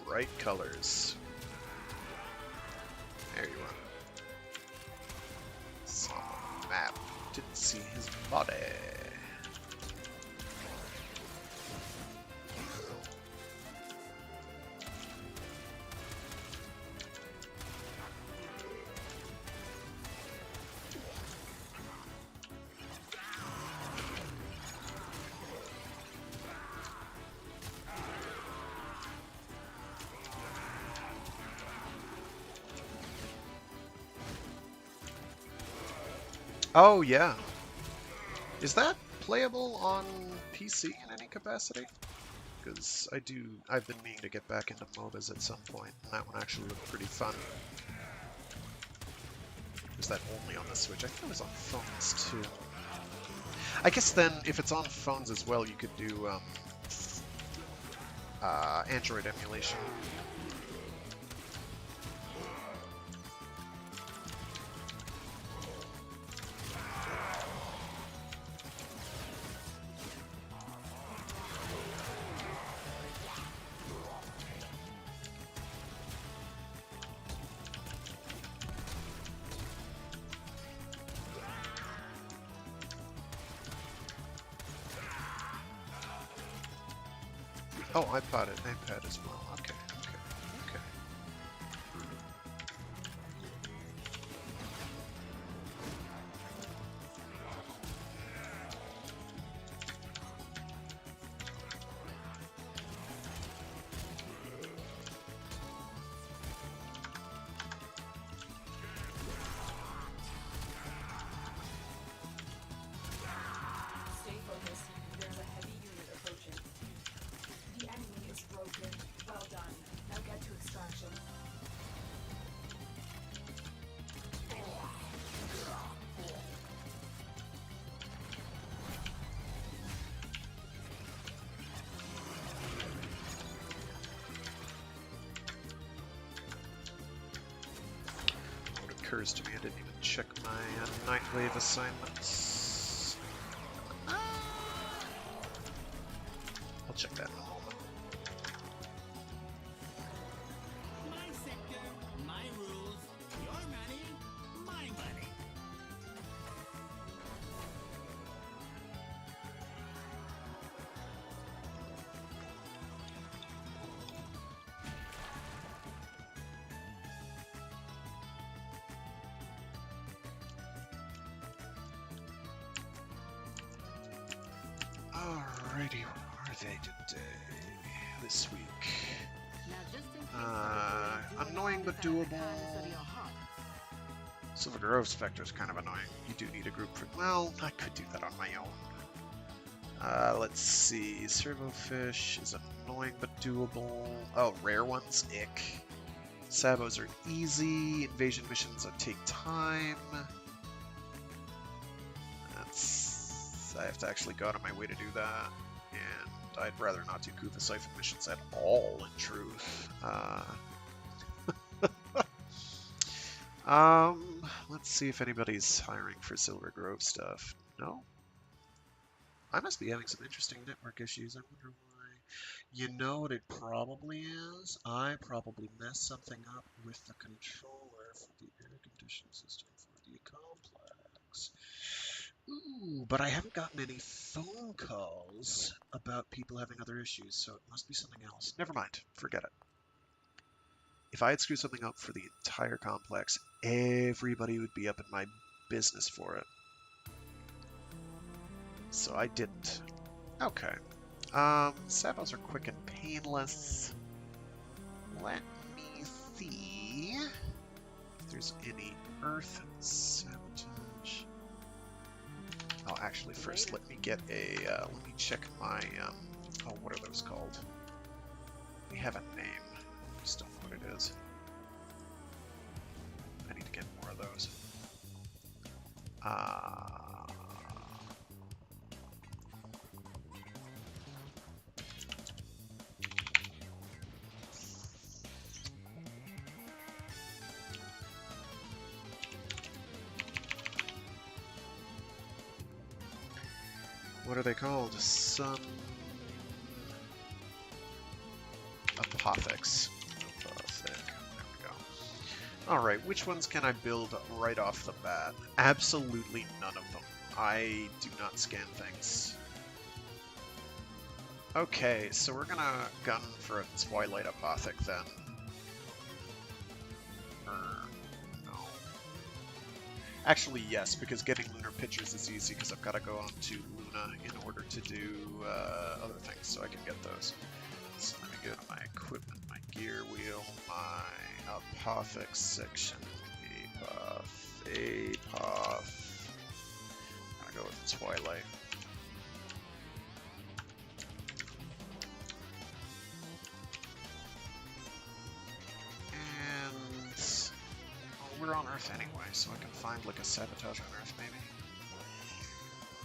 Bright colors. There you are. Saw the map. Didn't see his body. Oh, yeah. Is that playable on PC in any capacity? Because I've been meaning to get back into MOBAs at some point, and that one actually looked pretty fun. Is that only on the Switch? I think it was on phones, too. I guess then, if it's on phones as well, you could do Android emulation. Oh, iPad as well. Okay, okay, okay. Stay focused. There's a heavy unit approaching. The enemy is broken. Well done. Now get to extraction. What occurs to me, I didn't even check my Nightwave assignments. I'll check that in a moment. My sector, my rules, your money, my money. Alrighty, what are they today? This week. Now, just in case Annoying but doable. Silver Grove Spectre is kind of annoying. You do need a group for. Well, I could do that on my own. Let's see. Servofish is annoying but doable. Oh, rare ones, ick. Sabos are easy. Invasion missions that take time. I have to actually go out of my way to do that, and I'd rather not do Kuva Siphon missions at all, in truth. Let's see if anybody's hiring for Silver Grove stuff. No? I must be having some interesting network issues. I wonder why. You know what it probably is? I probably messed something up with the controller for the air conditioning system for the complex. Ooh, but I haven't gotten any phone calls about people having other issues, so it must be something else. Never mind. Forget it. If I had screwed something up for the entire complex, everybody would be up in my business for it. So I didn't. Okay. Sabos are quick and painless. Let me see if there's any earth sabotage. Oh, actually, first let me get a, let me check my, oh, what are those called? They have a name. I just don't know what it is. I need to get more of those. What are they called? Some apothecs. There we go. Alright, which ones can I build right off the bat? Absolutely none of them. I do not scan things. Okay, so we're gonna gun for a Twilight Apothec then. No. Actually, yes, because getting lunar pictures is easy because I've got to go on to Luna in order to do other things, so I can get those. So let me go to my equipment, my gear wheel, my apothec section, apoth. I'm gonna go with Twilight. And we're on Earth anyway, so I can find like a sabotage on Earth maybe.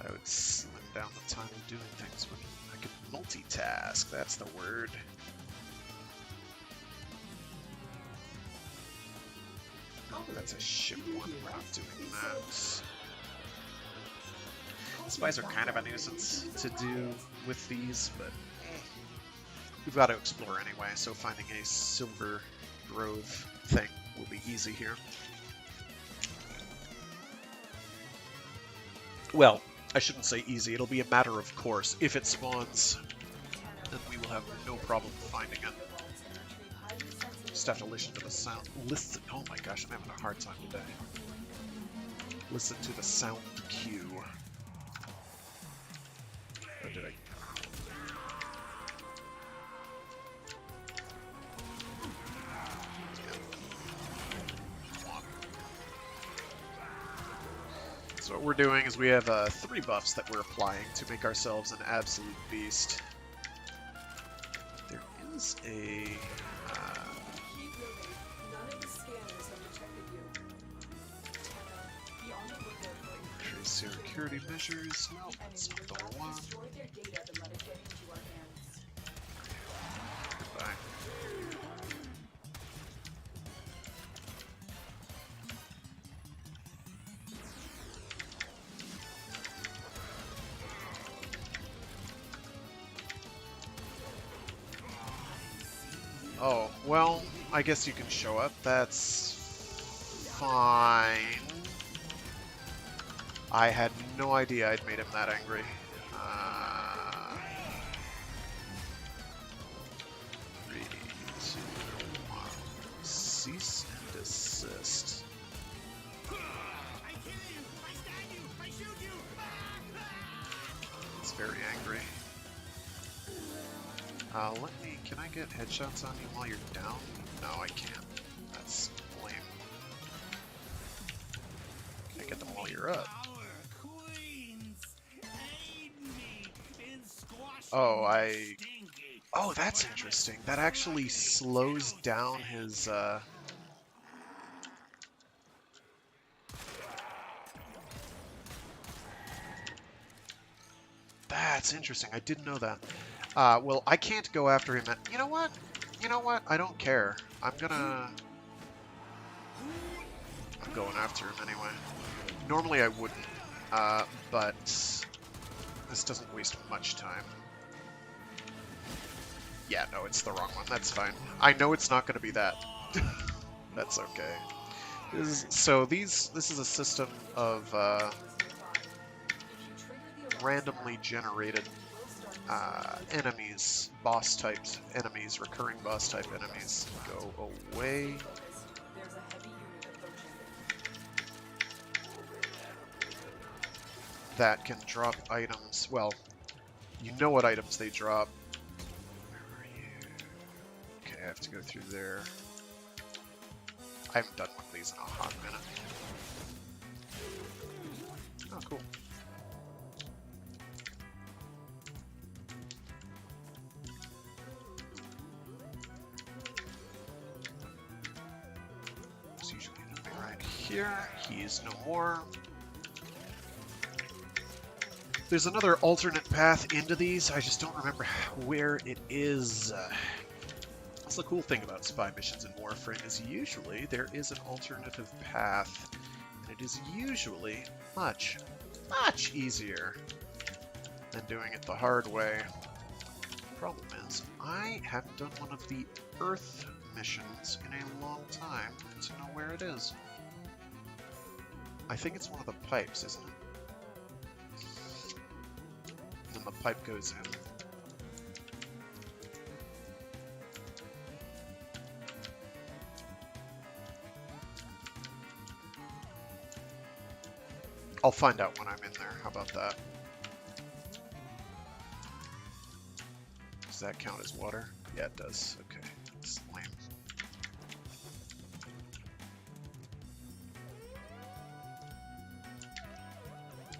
I would slim down the time of doing things when I could multitask. That's the word. Oh, that's a ship one. We're not doing that. Spies are kind of a nuisance to do with these, but we've got to explore anyway, so finding a silver grove thing will be easy here. Well, I shouldn't say easy. It'll be a matter of course. If it spawns, then we will have no problem finding it. Just have to listen to the sound. Listen. Oh my gosh, I'm having a hard time today. Listen to the sound cue. Or did I? So what we're doing is we have 3 buffs that we're applying to make ourselves an absolute beast. There is a... Keep moving. None of the scanners have detected you. Be on the lookout for Trace security measures. No, that's not the enemy. one. Destroy their data than let it get into our hands. Goodbye. Oh, well, I guess you can show up. That's fine. I had no idea I'd made him that angry. 3, 2, 1. Cease and desist. It's very angry. Can I get headshots on you while you're down? No, I can't. That's lame. Can I get them while you're up? Oh, that's interesting. That actually slows down his, That's interesting. I didn't know that. Well, I can't go after him. You know what? You know what? I don't care. I'm going after him anyway. Normally I wouldn't, but this doesn't waste much time. Yeah, no, it's the wrong one. That's fine. I know it's not going to be that. That's okay. This is a system of randomly generated enemies, boss types enemies, recurring boss type enemies. Go away. There's a heavy unit approaching. That can drop items. Well, you know what items they drop. Where are you? Okay, I have to go through there. I haven't done one of these in a hot minute. Oh, cool. There's usually nothing right here. He's no more. There's another alternate path into these. I just don't remember where it is. That's the cool thing about spy missions in Warframe is usually there is an alternative path, and it is usually much, much easier than doing it the hard way. Problem is, I haven't done one of the Earth missions in a long time to know where it is. I think it's one of the pipes, isn't it? And then the pipe goes in. I'll find out when I'm in there. How about that? Does that count as water? Yeah, it does. Okay. It's lame.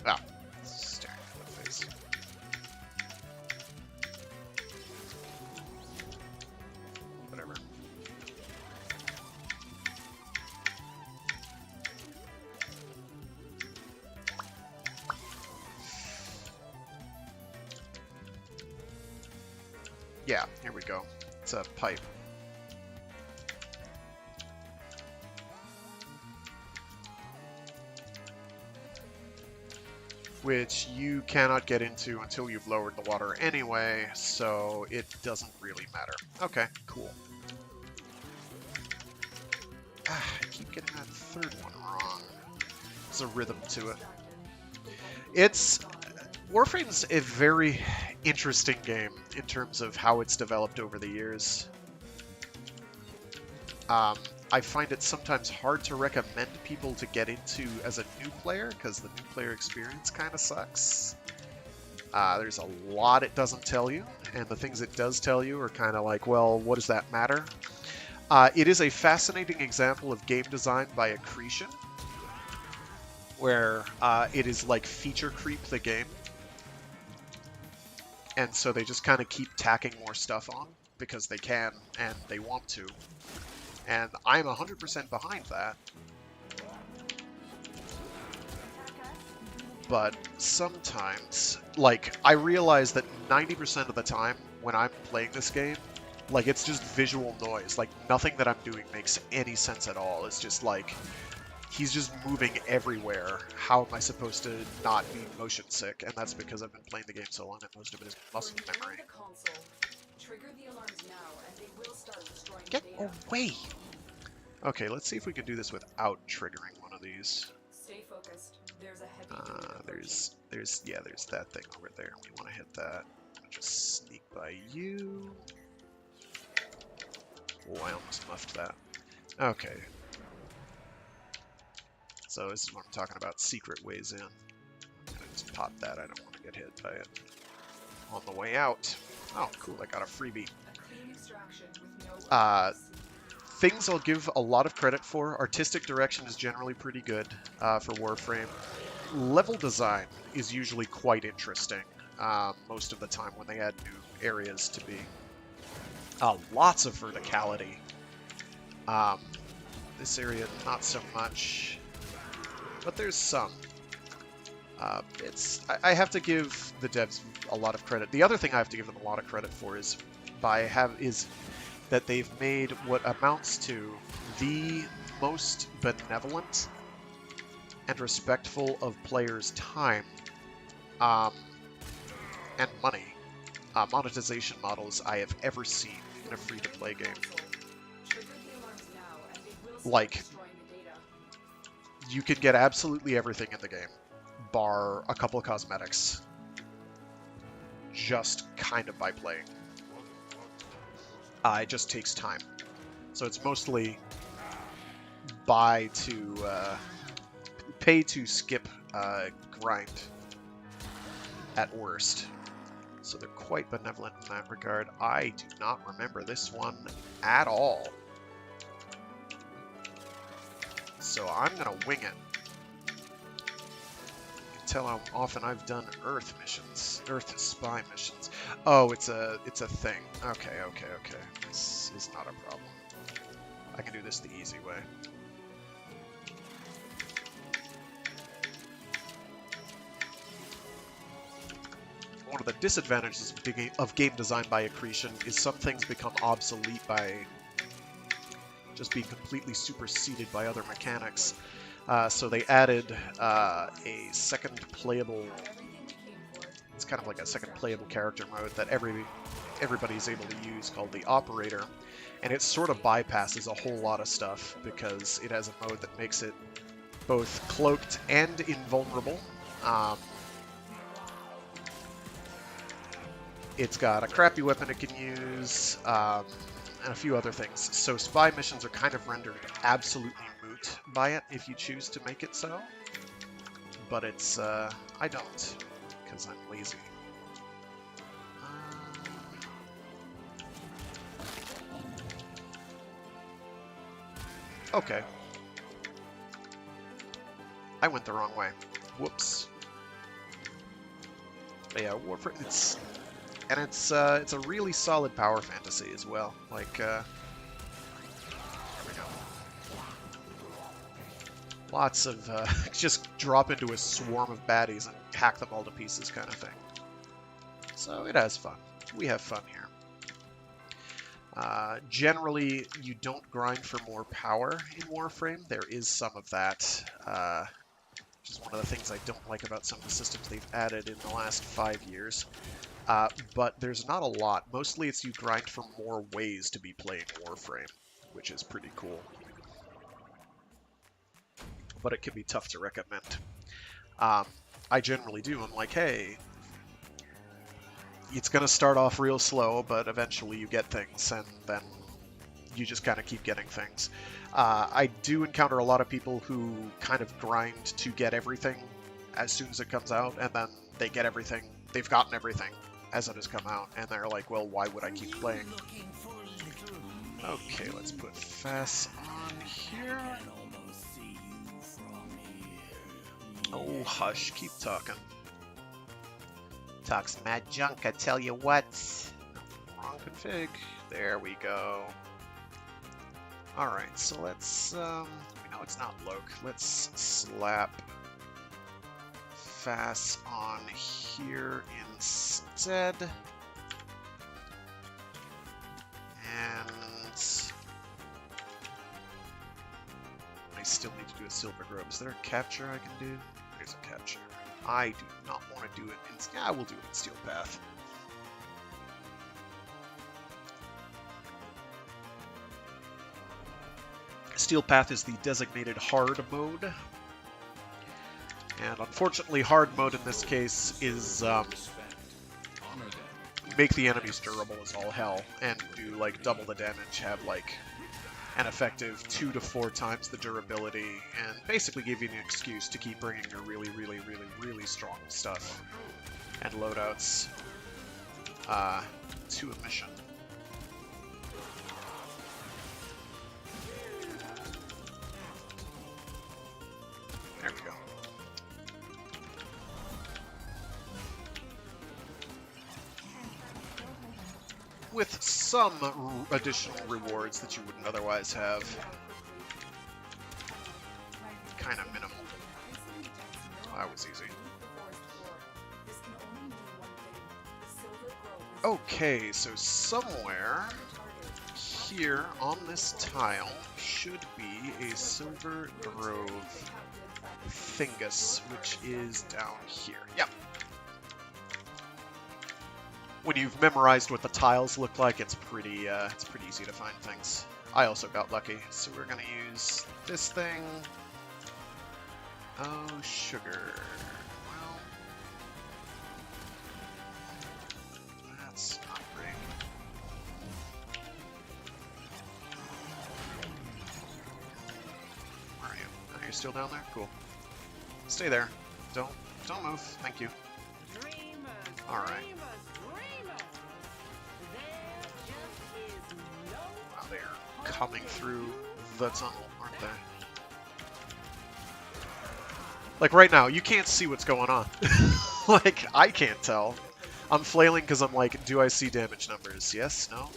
Ah. Staring at the face. Whatever. Yeah, here we go. It's a pipe. Which you cannot get into until you've lowered the water anyway, so it doesn't really matter. Okay, cool. I keep getting that third one wrong. There's a rhythm to it. Warframe's a very interesting game in terms of how it's developed over the years. I find it sometimes hard to recommend people to get into as a new player, because the new player experience kind of sucks. There's a lot it doesn't tell you, and the things it does tell you are kind of like, well, what does that matter? It is a fascinating example of game design by accretion, where it is like feature creep the game. And so they just kind of keep tacking more stuff on, because they can, and they want to. And I'm 100% behind that. But sometimes, like, I realize that 90% of the time when I'm playing this game, like, it's just visual noise. Like, nothing that I'm doing makes any sense at all. It's just like, he's just moving everywhere. How am I supposed to not be motion sick? And that's because I've been playing the game so long that most of it is muscle memory. Get away! Okay, let's see if we can do this without triggering one of these. Stay focused. There's a heavy unit approaching. There's that thing over there. We want to hit that. Just sneak by you. Oh, I almost muffed that. Okay. So this is what I'm talking about, secret ways in. I'm gonna just pop that. I don't want to get hit by it. On the way out. Oh, cool, I got a freebie. A clean extraction with no weapons. Things I'll give a lot of credit for. Artistic direction is generally pretty good for Warframe. Level design is usually quite interesting most of the time when they add new areas to be. Lots of verticality. This area, not so much, but there's some. I have to give the devs a lot of credit. The other thing I have to give them a lot of credit for is that they've made what amounts to the most benevolent and respectful of players' time and money monetization models I have ever seen in a free-to-play game. Trigger the alarms now, and they will start Like, destroying the data. you can get absolutely everything in the game, bar a couple of cosmetics, just kind of by playing. It just takes time. So it's mostly pay to skip grind at worst. So they're quite benevolent in that regard. I do not remember this one at all. So I'm gonna wing it. You can tell how often I've done Earth missions, Earth spy missions. Oh, it's a thing. Okay. This is not a problem. I can do this the easy way. One of the disadvantages of game design by accretion is some things become obsolete by just being completely superseded by other mechanics. So they added a second playable, it's kind of like a second playable character mode that everybody's able to use called the Operator. And it sort of bypasses a whole lot of stuff because it has a mode that makes it both cloaked and invulnerable. It's got a crappy weapon it can use, and a few other things. So spy missions are kind of rendered absolutely moot by it if you choose to make it so. But it's, I don't, because I'm lazy. Okay. I went the wrong way. Whoops. But yeah, Warframe, it's a really solid power fantasy as well. Like, there we go. Lots of, just drop into a swarm of baddies and hack them all to pieces kind of thing. So it has fun. We have fun here. Generally, you don't grind for more power in Warframe. There is some of that, which is one of the things I don't like about some of the systems they've added in the last 5 years. But there's not a lot. Mostly it's you grind for more ways to be playing Warframe, which is pretty cool. But it can be tough to recommend. I generally do. I'm like, hey, it's going to start off real slow, but eventually you get things, and then you just kind of keep getting things. I do encounter a lot of people who kind of grind to get everything as soon as it comes out, and then they get everything, they've gotten everything as it has come out, and they're like, well, why would I keep playing? Okay, let's put Fass on here. Oh, hush, keep talking. Talks mad junk, I tell you what. Wrong config. There we go. Alright, so let's, we know it's not Loke. Let's slap Fass on here instead. And I still need to do a Silver Grove. Is there a capture I can do? There's a capture. I do not want to do it in... Yeah, we'll do it in Steel Path. Steel Path is the designated hard mode. And unfortunately, hard mode in this case is make the enemies durable as all hell, and do like double the damage, have like an effective 2 to 4 times the durability, and basically give you an excuse to keep bringing your really, really, really, really strong stuff and loadouts to a mission. There we go. With some additional rewards that you wouldn't otherwise have. Kind of minimal. Oh, that was easy. Okay, so somewhere here on this tile should be a Silver Grove Fungus, which is down here. Yep. When you've memorized what the tiles look like, it's pretty easy to find things. I also got lucky, so we're gonna use this thing. Oh, sugar. Well, that's not great. Where are you? Oh, you're still down there? Cool. Stay there. Don't move. Thank you. All right. Wow, they're coming through the tunnel, aren't they? Like right now, you can't see what's going on. Like, I can't tell. I'm flailing because I'm like, do I see damage numbers? Yes? No?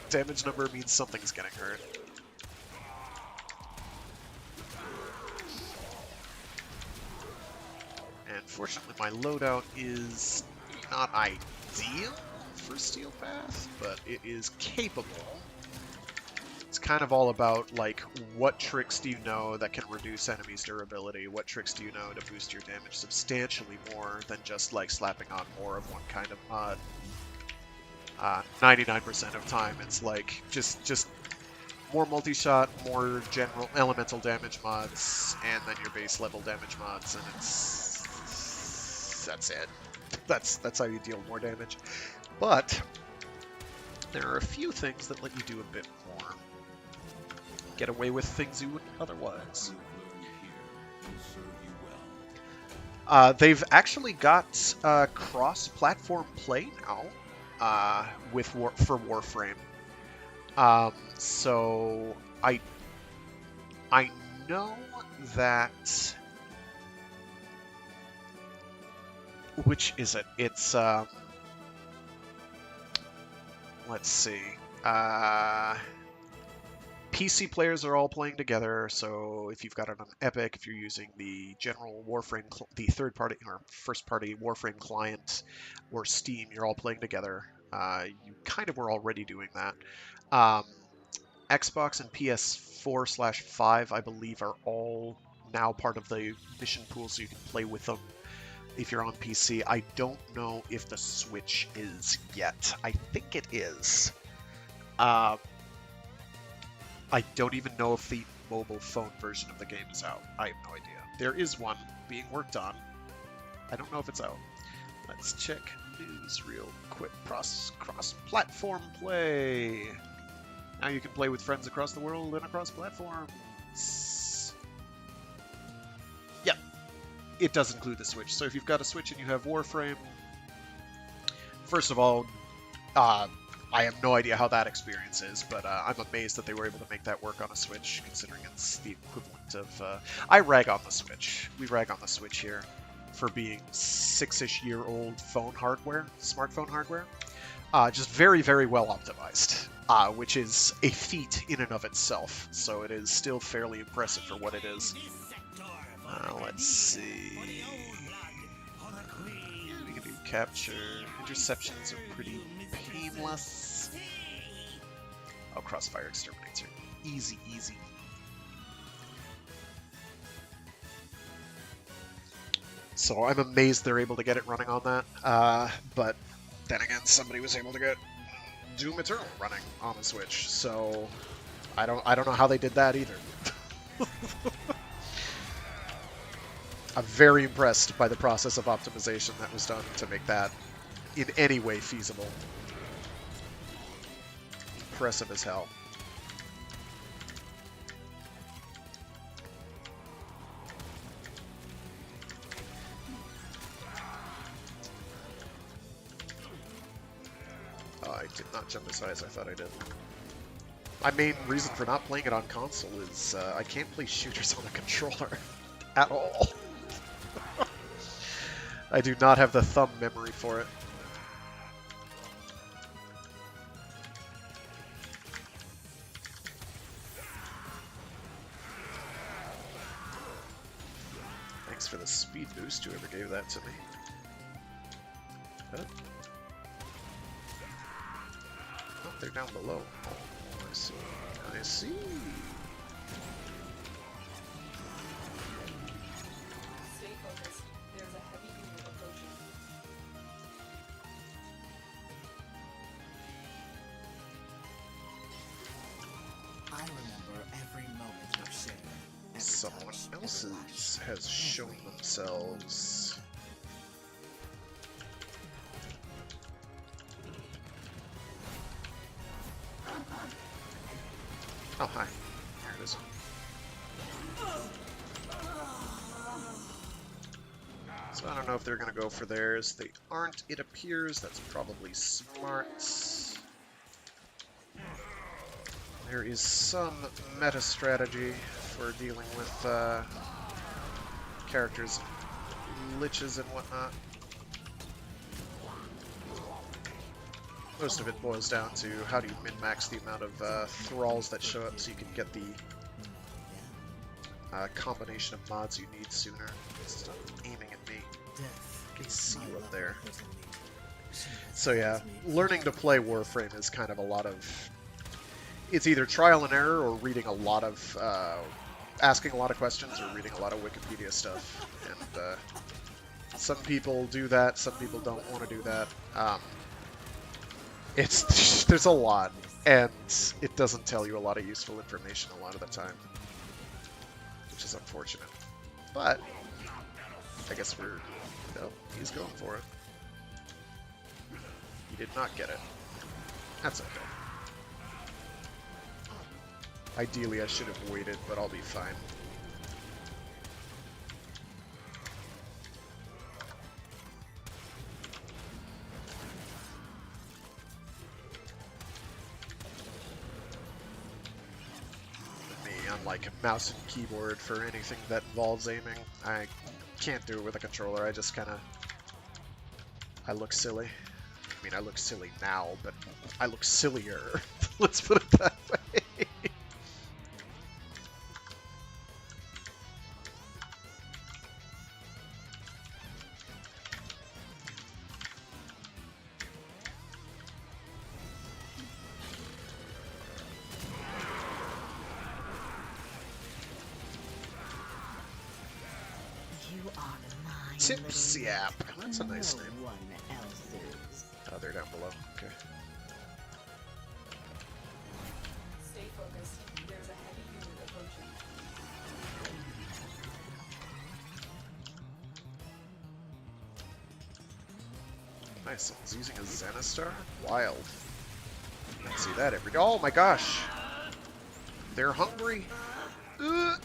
Damage number means something's getting hurt. And fortunately, my loadout is not ideal for Steel Path, but it is capable. It's kind of all about, like, what tricks do you know that can reduce enemies' durability? What tricks do you know to boost your damage substantially more than just, like, slapping on more of one kind of mod? 99% of time, it's like, just more multi-shot, more general elemental damage mods, and then your base level damage mods, and that's it. That's how you deal more damage. But there are a few things that let you do a bit more. Get away with things you wouldn't otherwise. They've actually got cross-platform play now for Warframe. So I know that. Which is it? It's let's see. PC players are all playing together, so if you've got it on Epic, if you're using the general Warframe, the third-party or first-party Warframe client, or Steam, you're all playing together. You kind of were already doing that. Xbox and PS4/5, I believe, are all now part of the mission pool, so you can play with them if you're on PC. I don't know if the Switch is yet. I think it is. I don't even know if the mobile phone version of the game is out. I have no idea. There is one being worked on. I don't know if it's out. Let's check news real quick. Cross-platform play. Now you can play with friends across the world and across platforms. Yep. It does include the Switch. So if you've got a Switch and you have Warframe, first of all, I have no idea how that experience is, but I'm amazed that they were able to make that work on a Switch, considering it's the equivalent of... I rag on the Switch. We rag on the Switch here for being 6-ish-year-old phone hardware, smartphone hardware. Just very, very well optimized, which is a feat in and of itself, so it is still fairly impressive for what it is. Let's see... We can do capture. Interceptions are pretty painless. Oh, crossfire exterminator. Easy, easy. So I'm amazed they're able to get it running on that. But then again, somebody was able to get Doom Eternal running on the Switch. So I don't know how they did that either. I'm very impressed by the process of optimization that was done to make that in any way feasible. Impressive as hell. I did not jump as high as I thought I did. My main reason for not playing it on console is I can't play shooters on a controller at all. I do not have the thumb memory for it. Thanks for the speed boost, whoever gave that to me. Oh, they're down below. Oh, I see. I see. Stay focused. There's a heavy unit approaching. I remember every moment of sharing. Every Someone touch, every else's lash, has shown themselves. Oh, hi. There it is. So I don't know if they're going to go for theirs. They aren't, it appears. That's probably smart. There is some meta strategy for dealing with characters, liches and whatnot. Most of it boils down to how do you min-max the amount of thralls that show up so you can get the combination of mods you need sooner. Stop aiming at me. I can see you up there. So yeah, learning to play Warframe is kind of a lot of... It's either trial and error or reading a lot of... asking a lot of questions or reading a lot of Wikipedia stuff. And some people do that, some people don't want to do that. There's a lot, and it doesn't tell you a lot of useful information a lot of the time, which is unfortunate. But I guess he's going for it. He did not get it. That's okay. Ideally, I should have waited, but I'll be fine. Like a mouse and keyboard for anything that involves aiming. I can't do it with a controller. I just kind of... I look silly. I mean, I look silly now, but I look sillier. Let's put it that way. You are mine, Tipsyap. That's a nice no name. one else's. Oh, they're down below. Okay. Stay focused. There's a heavy unit approaching. Nice. Someone's using a Zenistar? Wild. You don't see that every day. Oh my gosh! They're hungry! Ugh.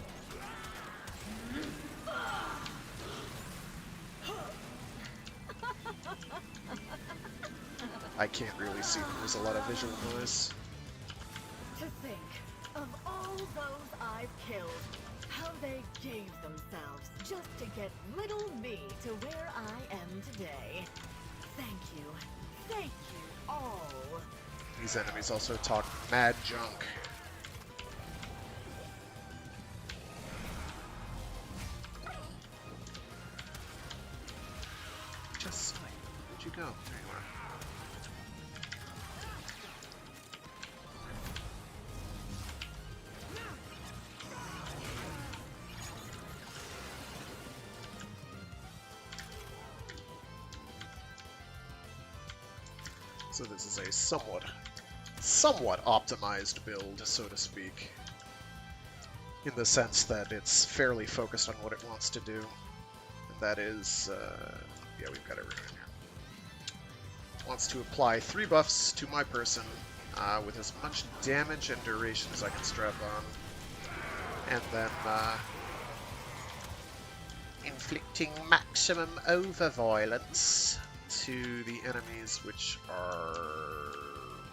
I can't really see them. There's a lot of visual noise. To think of all those I've killed, how they gave themselves just to get little me to where I am today. Thank you. Thank you all. These enemies also talk mad junk. Just like, where'd you go? There you are. So this is a somewhat optimized build, so to speak, in the sense that it's fairly focused on what it wants to do. And that is, yeah, we've got everything here. It wants to apply 3 buffs to my person with as much damage and duration as I can strap on, and then inflicting maximum over-violence to the enemies which are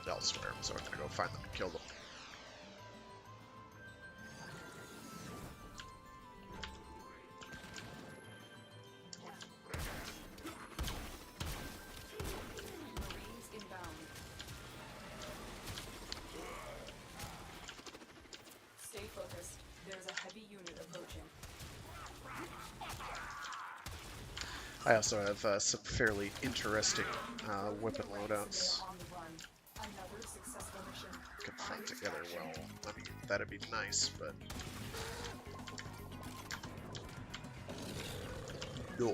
elsewhere. So I'm gonna go find them and kill them. Marines inbound. Stay focused. There's a heavy unit approaching. I also have some fairly interesting weapon loadouts. On the run. Another successful mission. Confront together well. I mean, that'd be nice, but no.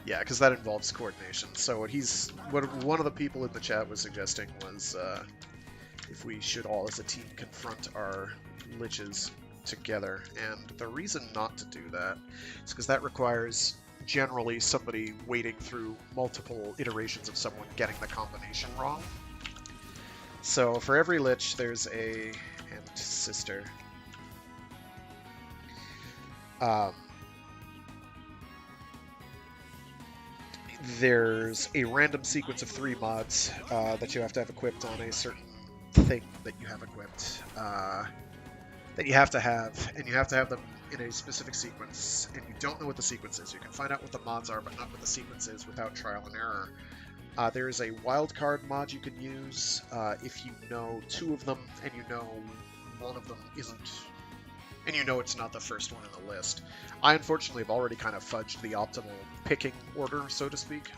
Yeah, because that involves coordination. So what one of the people in the chat was suggesting was if we should all as a team confront our liches together, and the reason not to do that is because that requires generally somebody wading through multiple iterations of someone getting the combination wrong. So for every lich, there's and sister. There's a random sequence of 3 mods that you have to have equipped on a certain thing that you have equipped. That you have to have, and you have to have them in a specific sequence, and you don't know what the sequence is. You can find out what the mods are, but not what the sequence is without trial and error. There is a wildcard mod you can use if you know 2 of them, and you know one of them isn't, and you know it's not the first one in the list. I unfortunately have already kind of fudged the optimal picking order, so to speak.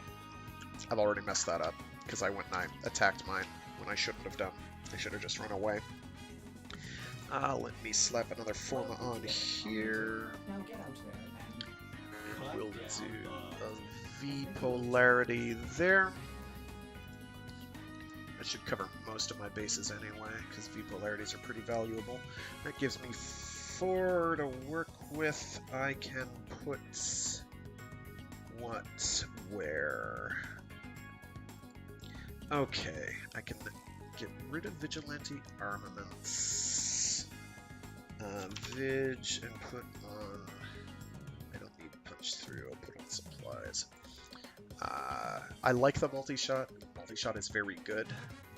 I've already messed that up, because I went and I attacked mine when I shouldn't have done. I should have just run away. Let me slap another Forma on here. Now get out there and We'll do a V polarity there. That should cover most of my bases anyway, because V polarities are pretty valuable. That gives me 4 to work with. I can put what where? Okay, I can get rid of vigilante armaments. Vig and put on. I don't need punch through. I'll put on supplies. I like the multi-shot. Multi-shot is very good,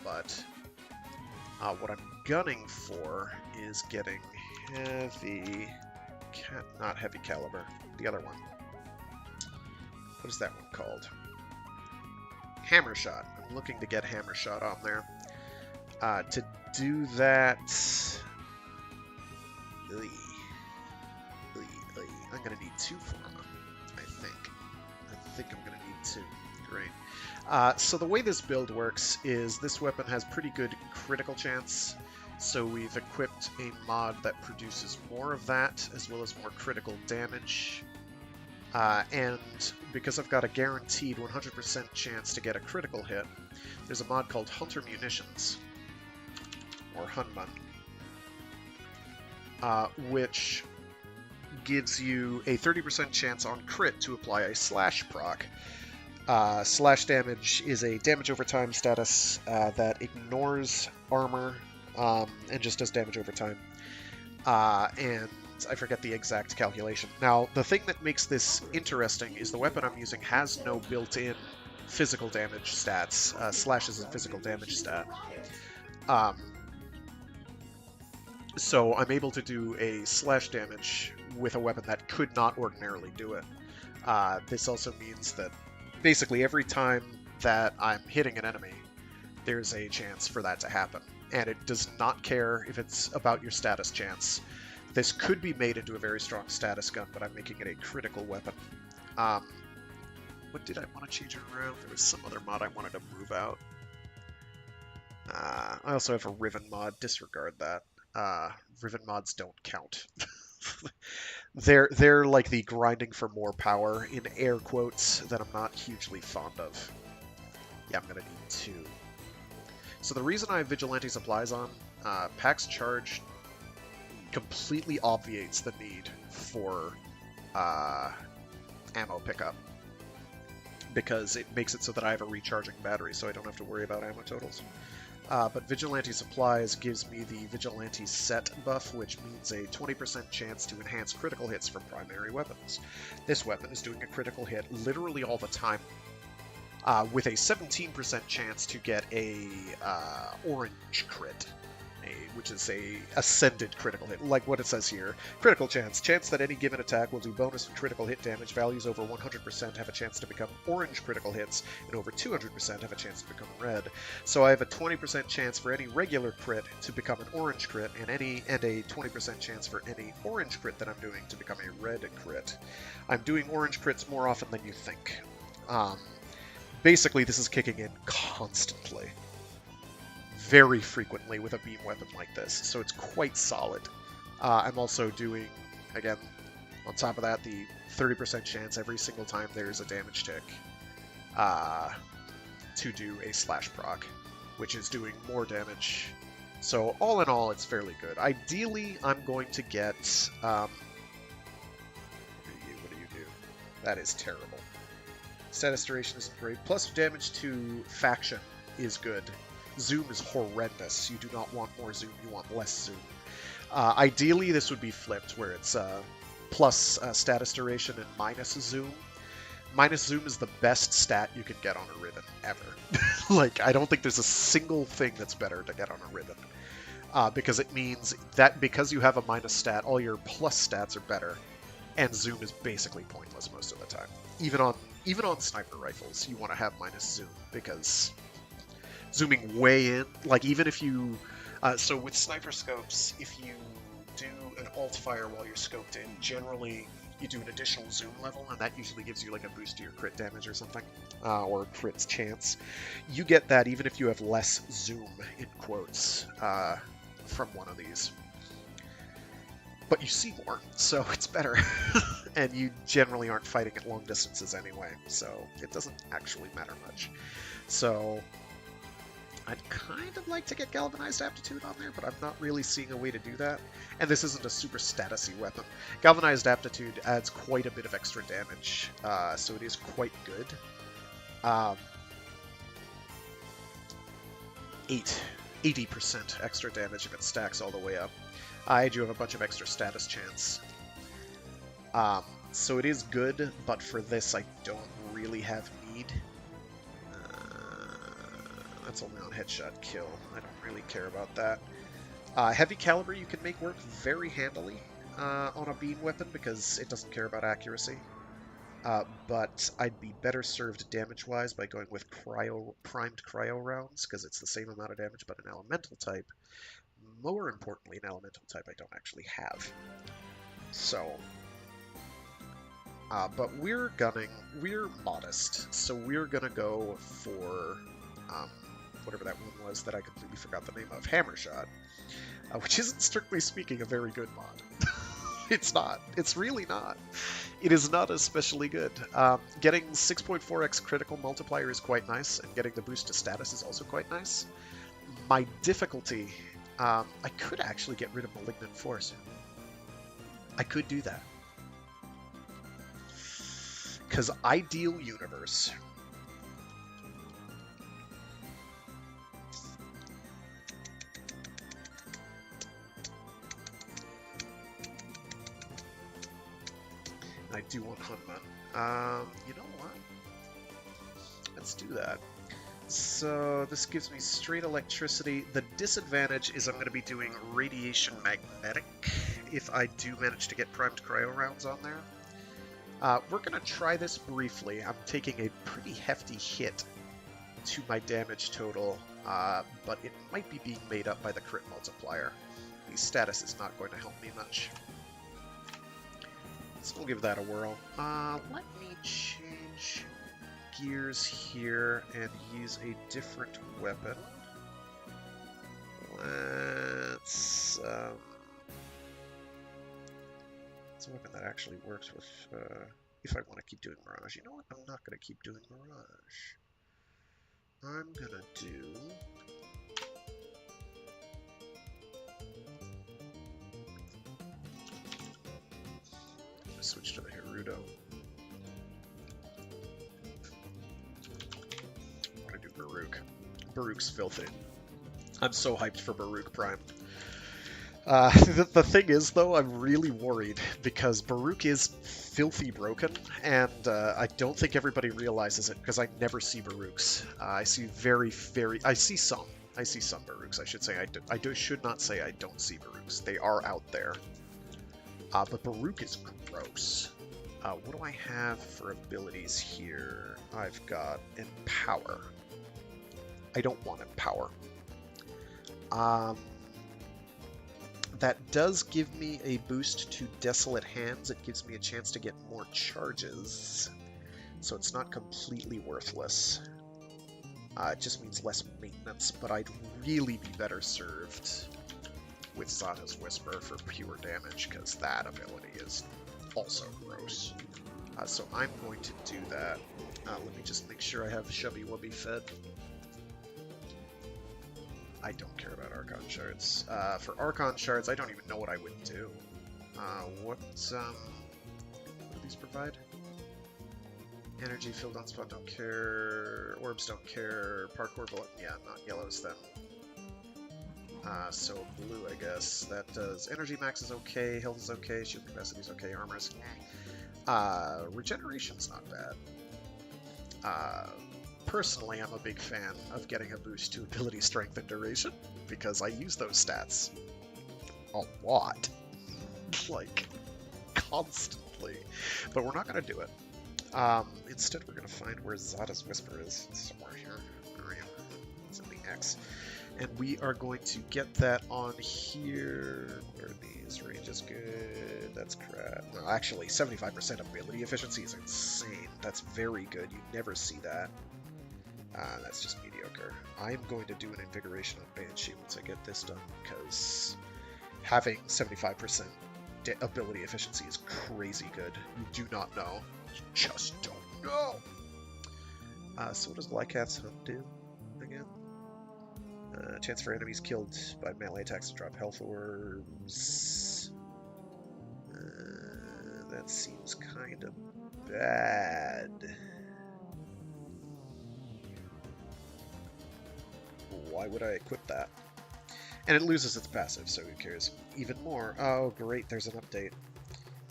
but what I'm gunning for is getting heavy, not heavy caliber. The other one. What is that one called? Hammer shot. I'm looking to get hammer shot on there. To do that. I'm gonna need 2 Forma, I think I'm gonna need 2. Great. So the way this build works is this weapon has pretty good critical chance, so we've equipped a mod that produces more of that, as well as more critical damage. And because I've got a guaranteed 100% chance to get a critical hit, there's a mod called Hunter Munitions, or Hunmun, which gives you a 30% chance on crit to apply a slash proc. Slash damage is a damage over time status that ignores armor and just does damage over time. And I forget the exact calculation. Now, the thing that makes this interesting is the weapon I'm using has no built-in physical damage stats. Slash is a physical damage stat. So I'm able to do a slash damage with a weapon that could not ordinarily do it. This also means that basically every time that I'm hitting an enemy, there's a chance for that to happen. And it does not care if it's about your status chance. This could be made into a very strong status gun, but I'm making it a critical weapon. What did I want to change it around? There was some other mod I wanted to move out. I also have a Riven mod. Disregard that. Riven mods don't count. They're like the grinding for more power, in air quotes, that I'm not hugely fond of. Yeah, I'm gonna need 2. So the reason I have Vigilante Supplies on, Pax Charge completely obviates the need for ammo pickup, because it makes it so that I have a recharging battery, so I don't have to worry about ammo totals. But Vigilante Supplies gives me the Vigilante Set buff, which means a 20% chance to enhance critical hits from primary weapons. This weapon is doing a critical hit literally all the time, with a 17% chance to get a orange crit, which is a ascended critical hit, like what it says here. Critical chance. Chance that any given attack will do bonus critical hit damage. Values over 100% have a chance to become orange critical hits, and over 200% have a chance to become red. So I have a 20% chance for any regular crit to become an orange crit, and a 20% chance for any orange crit that I'm doing to become a red crit. I'm doing orange crits more often than you think. Basically, this is kicking in constantly. Very frequently with a beam weapon like this, so it's quite solid. I'm also doing, again, on top of that, the 30% chance every single time there's a damage tick to do a slash proc, which is doing more damage. So all in all, it's fairly good. Ideally, I'm going to get... what do you do? That is terrible. Status duration isn't great. Plus damage to faction is good. Zoom is horrendous. You do not want more zoom, you want less zoom. Ideally, this would be flipped, where it's plus status duration and minus zoom. Minus zoom is the best stat you can get on a Riven, ever. Like, I don't think there's a single thing that's better to get on a Riven. Because it means that because you have a minus stat, all your plus stats are better, and zoom is basically pointless most of the time. Even on sniper rifles, you want to have minus zoom, because zooming way in, like even if you, so with sniper scopes, if you do an alt fire while you're scoped in, generally you do an additional zoom level, and that usually gives you like a boost to your crit damage or something, or crit's chance. You get that even if you have less zoom, in quotes, from one of these. But you see more, so it's better. And you generally aren't fighting at long distances anyway, so it doesn't actually matter much. So I'd kind of like to get Galvanized Aptitude on there, but I'm not really seeing a way to do that. And this isn't a super statusy weapon. Galvanized Aptitude adds quite a bit of extra damage, so it is quite good. 80% extra damage if it stacks all the way up. I do have a bunch of extra status chance. So it is good, but for this I don't really have need. That's only on headshot kill. I don't really care about that. Heavy caliber you can make work very handily on a beam weapon because it doesn't care about accuracy. But I'd be better served damage-wise by going with primed cryo rounds, because it's the same amount of damage but an elemental type. More importantly, an elemental type I don't actually have. So, but we're modest, so we're gonna go for whatever that one was that I completely forgot the name of, Hammer Shot, which isn't strictly speaking a very good mod. It's not. It's really not. It is not especially good. Getting 6.4x critical multiplier is quite nice, and getting the boost to status is also quite nice. My difficulty, I could actually get rid of Malignant Force. I could do that. Because Ideal Universe. I do want Hunman. You know what? Let's do that. So this gives me straight electricity. The disadvantage is I'm going to be doing radiation magnetic if I do manage to get primed cryo rounds on there. We're going to try this briefly. I'm taking a pretty hefty hit to my damage total, but it might be being made up by the crit multiplier. The status is not going to help me much. So we'll give that a whirl. Let me change gears here and use a different weapon. It's a weapon that actually works with, if I want to keep doing Mirage. You know what? I'm not going to keep doing Mirage. I'm going to do... switch to the Gerudo. I'm gonna do Baruch. Baruch's filthy. I'm so hyped for Baruch Prime. The thing is, though, I'm really worried because Baruch is filthy broken, and I don't think everybody realizes it because I never see Baruchs. I see I see some Baruchs, I should say. I should not say I don't see Baruchs. They are out there. But Baruch is gross. What do I have for abilities here? I've got Empower. I don't want Empower. That does give me a boost to Desolate Hands. It gives me a chance to get more charges. So it's not completely worthless. It just means less maintenance, but I'd really be better served with Zata's Whisper for pure damage, because that ability is also gross. So I'm going to do that. Let me just make sure I have Chubby Wubby fed. I don't care about Archon Shards. For Archon Shards, I don't even know what I would do. What do these provide? Energy, filled on spot, don't care. Orbs don't care. Parkour bullet, yeah, not yellows then. So blue, I guess. That does energy max is okay, health is okay, shield capacity is okay, armor is regeneration's not bad. Personally, I'm a big fan of getting a boost to ability strength and duration because I use those stats a lot, like constantly. But we're not going to do it. Instead, we're going to find where Zata's Whisper is. It's somewhere here. Where are you? It's in the X. And we are going to get that on here. Where are these? Range is good. That's crap. No, actually, 75% ability efficiency is insane. That's very good. You never see that. That's just mediocre. I'm going to do an Invigoration on Banshee once I get this done, because having 75% ability efficiency is crazy good. You do not know. You just don't know. So what does Glycath's Hunt do again? Chance for enemies killed by melee attacks to drop health orbs. That seems kind of bad. Why would I equip that? And it loses its passive, so who cares? Even more. Oh, great, there's an update.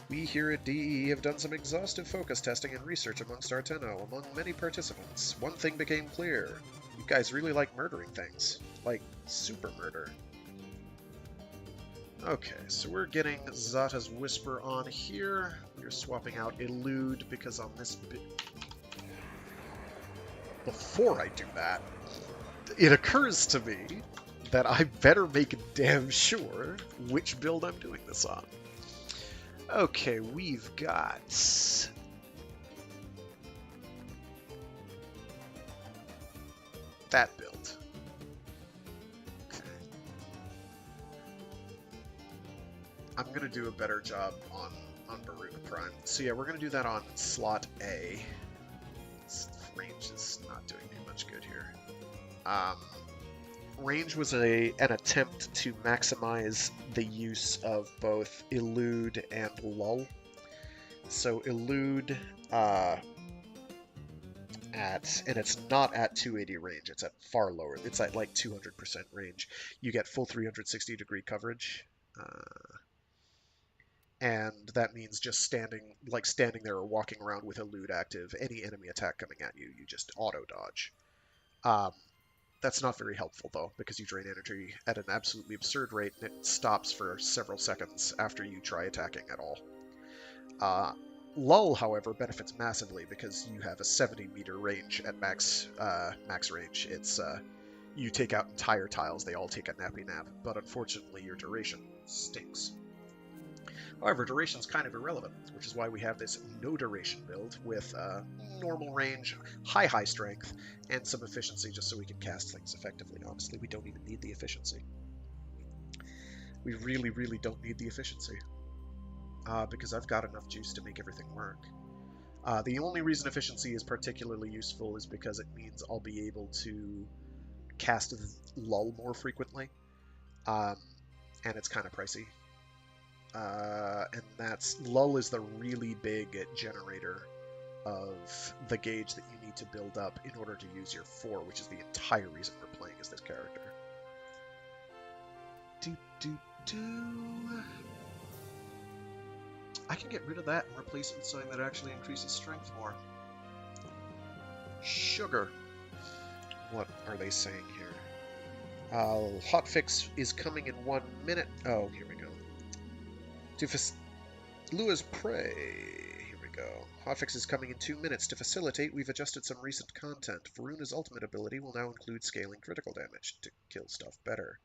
We here at DE have done some exhaustive focus testing and research amongst our Tenno. Among many participants, one thing became clear. You guys really like murdering things. Like, super murder. Okay, so we're getting Zata's Whisper on here. We're swapping out Elude because on this bit... Before I do that, it occurs to me that I better make damn sure which build I'm doing this on. Okay, we've got... that build. Okay. I'm going to do a better job on Voruna Prime. So yeah, we're going to do that on slot A. Range is not doing me much good here. Range was an attempt to maximize the use of both Elude and Lull. So Elude and it's not at 280 range, it's at far lower. It's at like 200% range. You get full 360-degree coverage. And that means just standing there or walking around with Elude active, any enemy attack coming at you, you just auto-dodge. That's not very helpful, though, because you drain energy at an absolutely absurd rate, and it stops for several seconds after you try attacking at all. Lull, however, benefits massively because you have a 70-meter range at max range. It's you take out entire tiles, they all take a nappy nap, but unfortunately your duration stinks. However, duration's kind of irrelevant, which is why we have this no duration build with normal range, high strength, and some efficiency just so we can cast things effectively. Honestly, we don't even need the efficiency. We really, really don't need the efficiency. Because I've got enough juice to make everything work. The only reason efficiency is particularly useful is because it means I'll be able to cast Lull more frequently, and it's kind of pricey. And Lull is the really big generator of the gauge that you need to build up in order to use your 4, which is the entire reason we're playing as this character. I can get rid of that and replace it with something that actually increases strength more. Sugar. What are they saying here? Hotfix is coming in 1 minute. Oh, here we go. Lua's Prey. Here we go. Hotfix is coming in 2 minutes. To facilitate, we've adjusted some recent content. Varuna's ultimate ability will now include scaling critical damage to kill stuff better.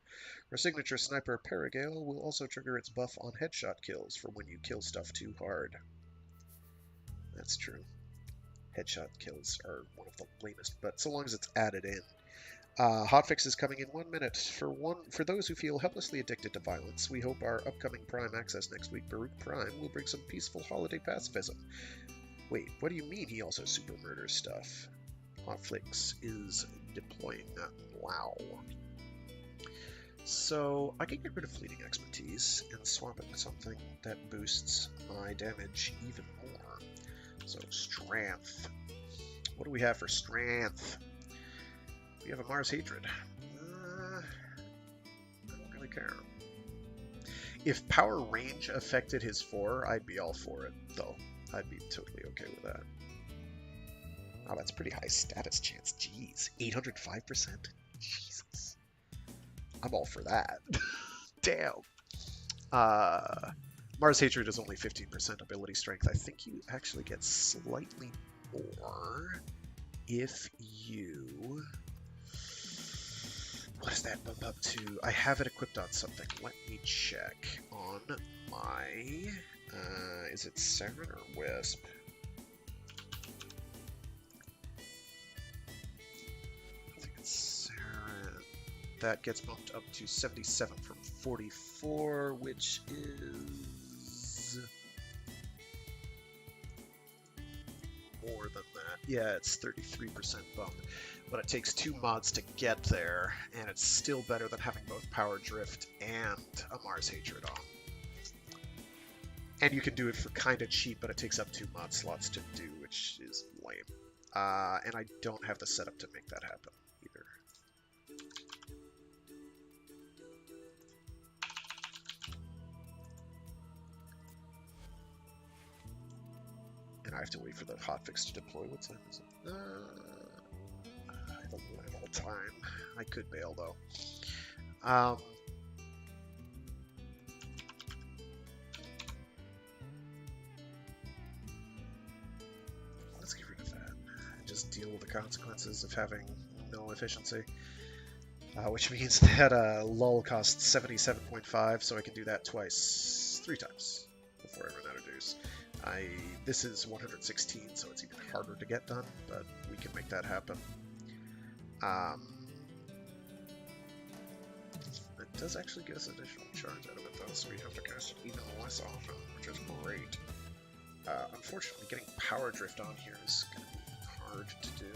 Her signature sniper, Perusal, will also trigger its buff on headshot kills for when you kill stuff too hard. That's true. Headshot kills are one of the lamest, but so long as it's added in. Hotfix is coming in 1 minute. For those who feel helplessly addicted to violence, we hope our upcoming Prime access next week, Baruch Prime, will bring some peaceful holiday pacifism. Wait, what do you mean he also super murders stuff? Hotfix is deploying that. Wow. So I can get rid of fleeting expertise and swap it with something that boosts my damage even more. So strength. What do we have for strength? We have a Mars Hatred. I don't really care. If power range affected his 4, I'd be all for it, though. I'd be totally okay with that. Oh, that's pretty high status chance. Jeez, 805%? Jesus. I'm all for that. Damn. Mars Hatred is only 15% ability strength. I think you actually get slightly more if you... What does that bump up to? I have it equipped on something. Let me check on my... is it Saren or Wisp? I think it's Saren. That gets bumped up to 77 from 44, which is... more than that. Yeah, it's 33% bump. But it takes 2 mods to get there, and it's still better than having both Power Drift and a Mars Hatred on. And you can do it for kind of cheap, but it takes up 2 mod slots to do, which is lame. And I don't have the setup to make that happen either. And I have to wait for the hotfix to deploy. What's that? Is it? I have a little time. I could bail though. Let's get rid of that and just deal with the consequences of having no efficiency. Which means that lull costs 77.5, so I can do that three times before I run out of juice. This is 116, so it's even harder to get done, but we can make that happen. does actually get us additional charge out of it though, so we have to cast it even less often, which is great. Unfortunately, getting Power Drift on here is going to be hard to do.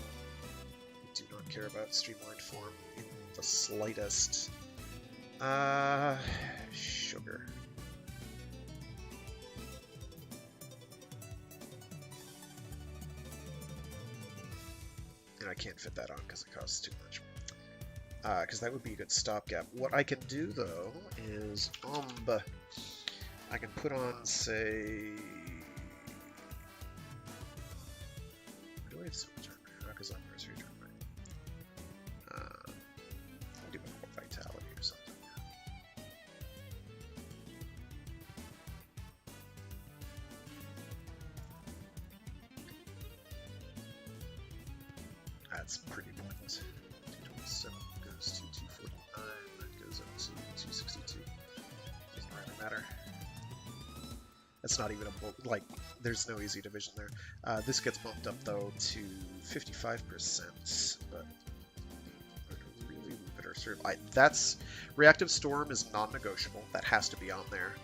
I do not care about Streamlined Form in the slightest. Sugar. And I can't fit that on because it costs too much. Because that would be a good stopgap. What I can do, though, is I can put on, say... Why do I have so much armor? Because I'm Nursery Turn, right? I'll do more Vitality or something. That's pretty pointless. 227 goes to 249, that goes up to 262. Doesn't really matter. That's not even a like. There's no easy division there. This gets bumped up though to 55%, but really better serve. That's Reactive Storm is non-negotiable. That has to be on there.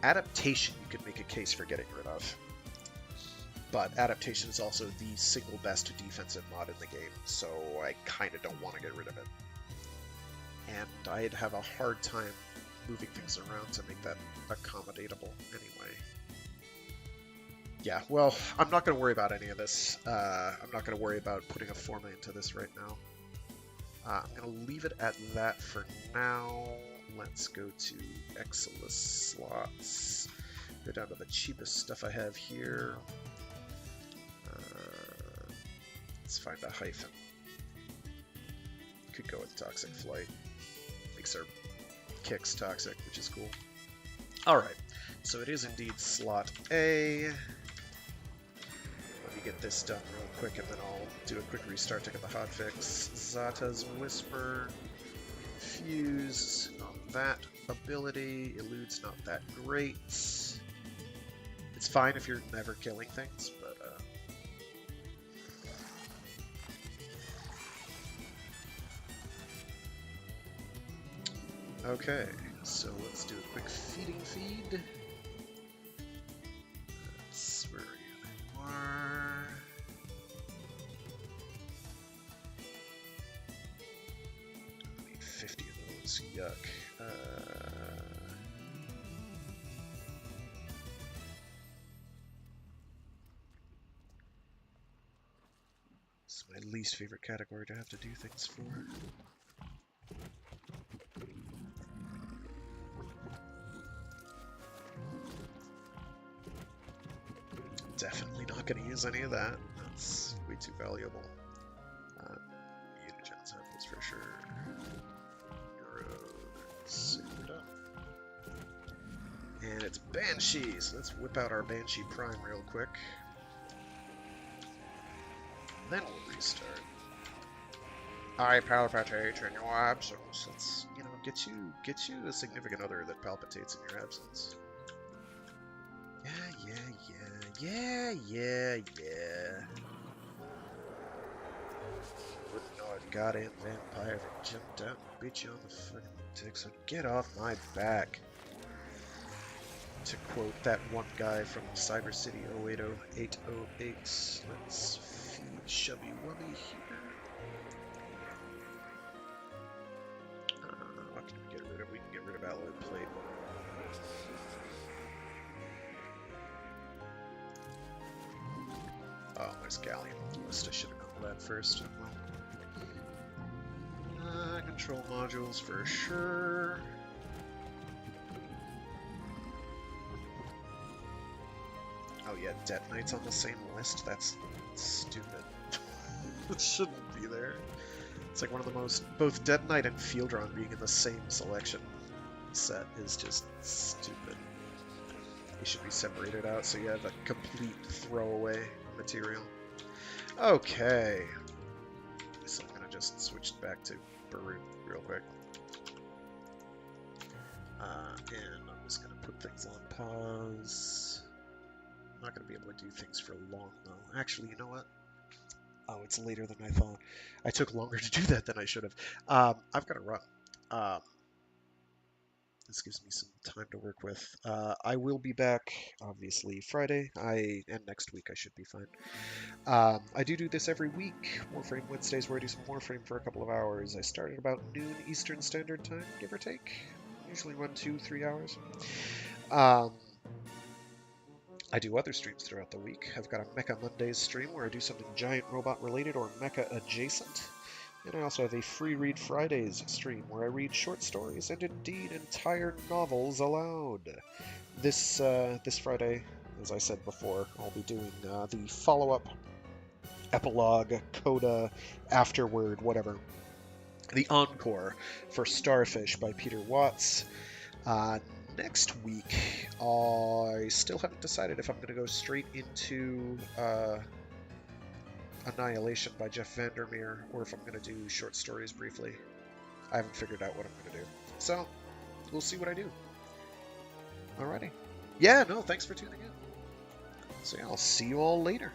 Adaptation you can make a case for getting rid of. But Adaptation is also the single best defensive mod in the game, so I kind of don't want to get rid of it. And I'd have a hard time moving things around to make that accommodatable anyway. Yeah, well, I'm not going to worry about any of this. I'm not going to worry about putting a Forma into this right now. I'm going to leave it at that for now. Let's go to Exilus slots. Go down to the cheapest stuff I have here. Let's find a hyphen. Could go with Toxic Flight. Makes our kicks toxic, which is cool. Alright, so it is indeed slot A. Let me get this done real quick and then I'll do a quick restart to get the hotfix. Zata's Whisper. Infuse, not that ability. Elude's not that great. It's fine if you're never killing things, but okay, so let's do a quick feeding feed. That's where you are. I need 50 of those. Yuck. It's my least favorite category to have to do things for. Definitely not going to use any of that. That's way too valuable. Mutagen samples for sure. Euro, suited up. And it's Banshees. Let's whip out our Banshee Prime real quick. Then we'll restart. I palpitate in your absence. Let's, you know, get you a significant other that palpitates in your absence. Yeah. Wouldn't know a goddamn vampire if it jumped out and beat you on the fucking dick, so get off my back. To quote that one guy from Cyber City 080808, let's feed Chubby Wubby here. What can we get rid of? We can get rid of Alloy Plate. Oh, there's Galleon on the list. I should have known that first. Control modules for sure. Oh yeah, Detonite's on the same list? That's stupid. It shouldn't be there. It's like one of the most... Both Detonite and Fieldron being in the same selection set is just stupid. They should be separated out so you have a complete throwaway material. Okay. So I'm gonna just switch back to Baru real quick. And I'm just gonna put things on pause. I'm not gonna be able to do things for long though. Actually, you know what? Oh, it's later than I thought. I took longer to do that than I should have. I've got to run. This gives me some time to work with. I will be back, obviously, Friday. And next week I should be fine. I do this every week, Warframe Wednesdays, where I do some Warframe for a couple of hours. I start at about noon Eastern Standard Time, give or take. Usually run 2-3 hours. I do other streams throughout the week. I've got a Mecha Mondays stream where I do something giant robot related or mecha adjacent. And I also have a Free Read Fridays stream where I read short stories and indeed entire novels aloud. This Friday, as I said before, I'll be doing the follow-up epilogue, coda, afterword, whatever. The encore for Starfish by Peter Watts. Next week, I still haven't decided if I'm going to go straight into Annihilation by Jeff Vandermeer, or if I'm going to do short stories briefly. I haven't figured out what I'm going to do. So, we'll see what I do. Alrighty. Yeah, no, thanks for tuning in. So yeah, I'll see you all later.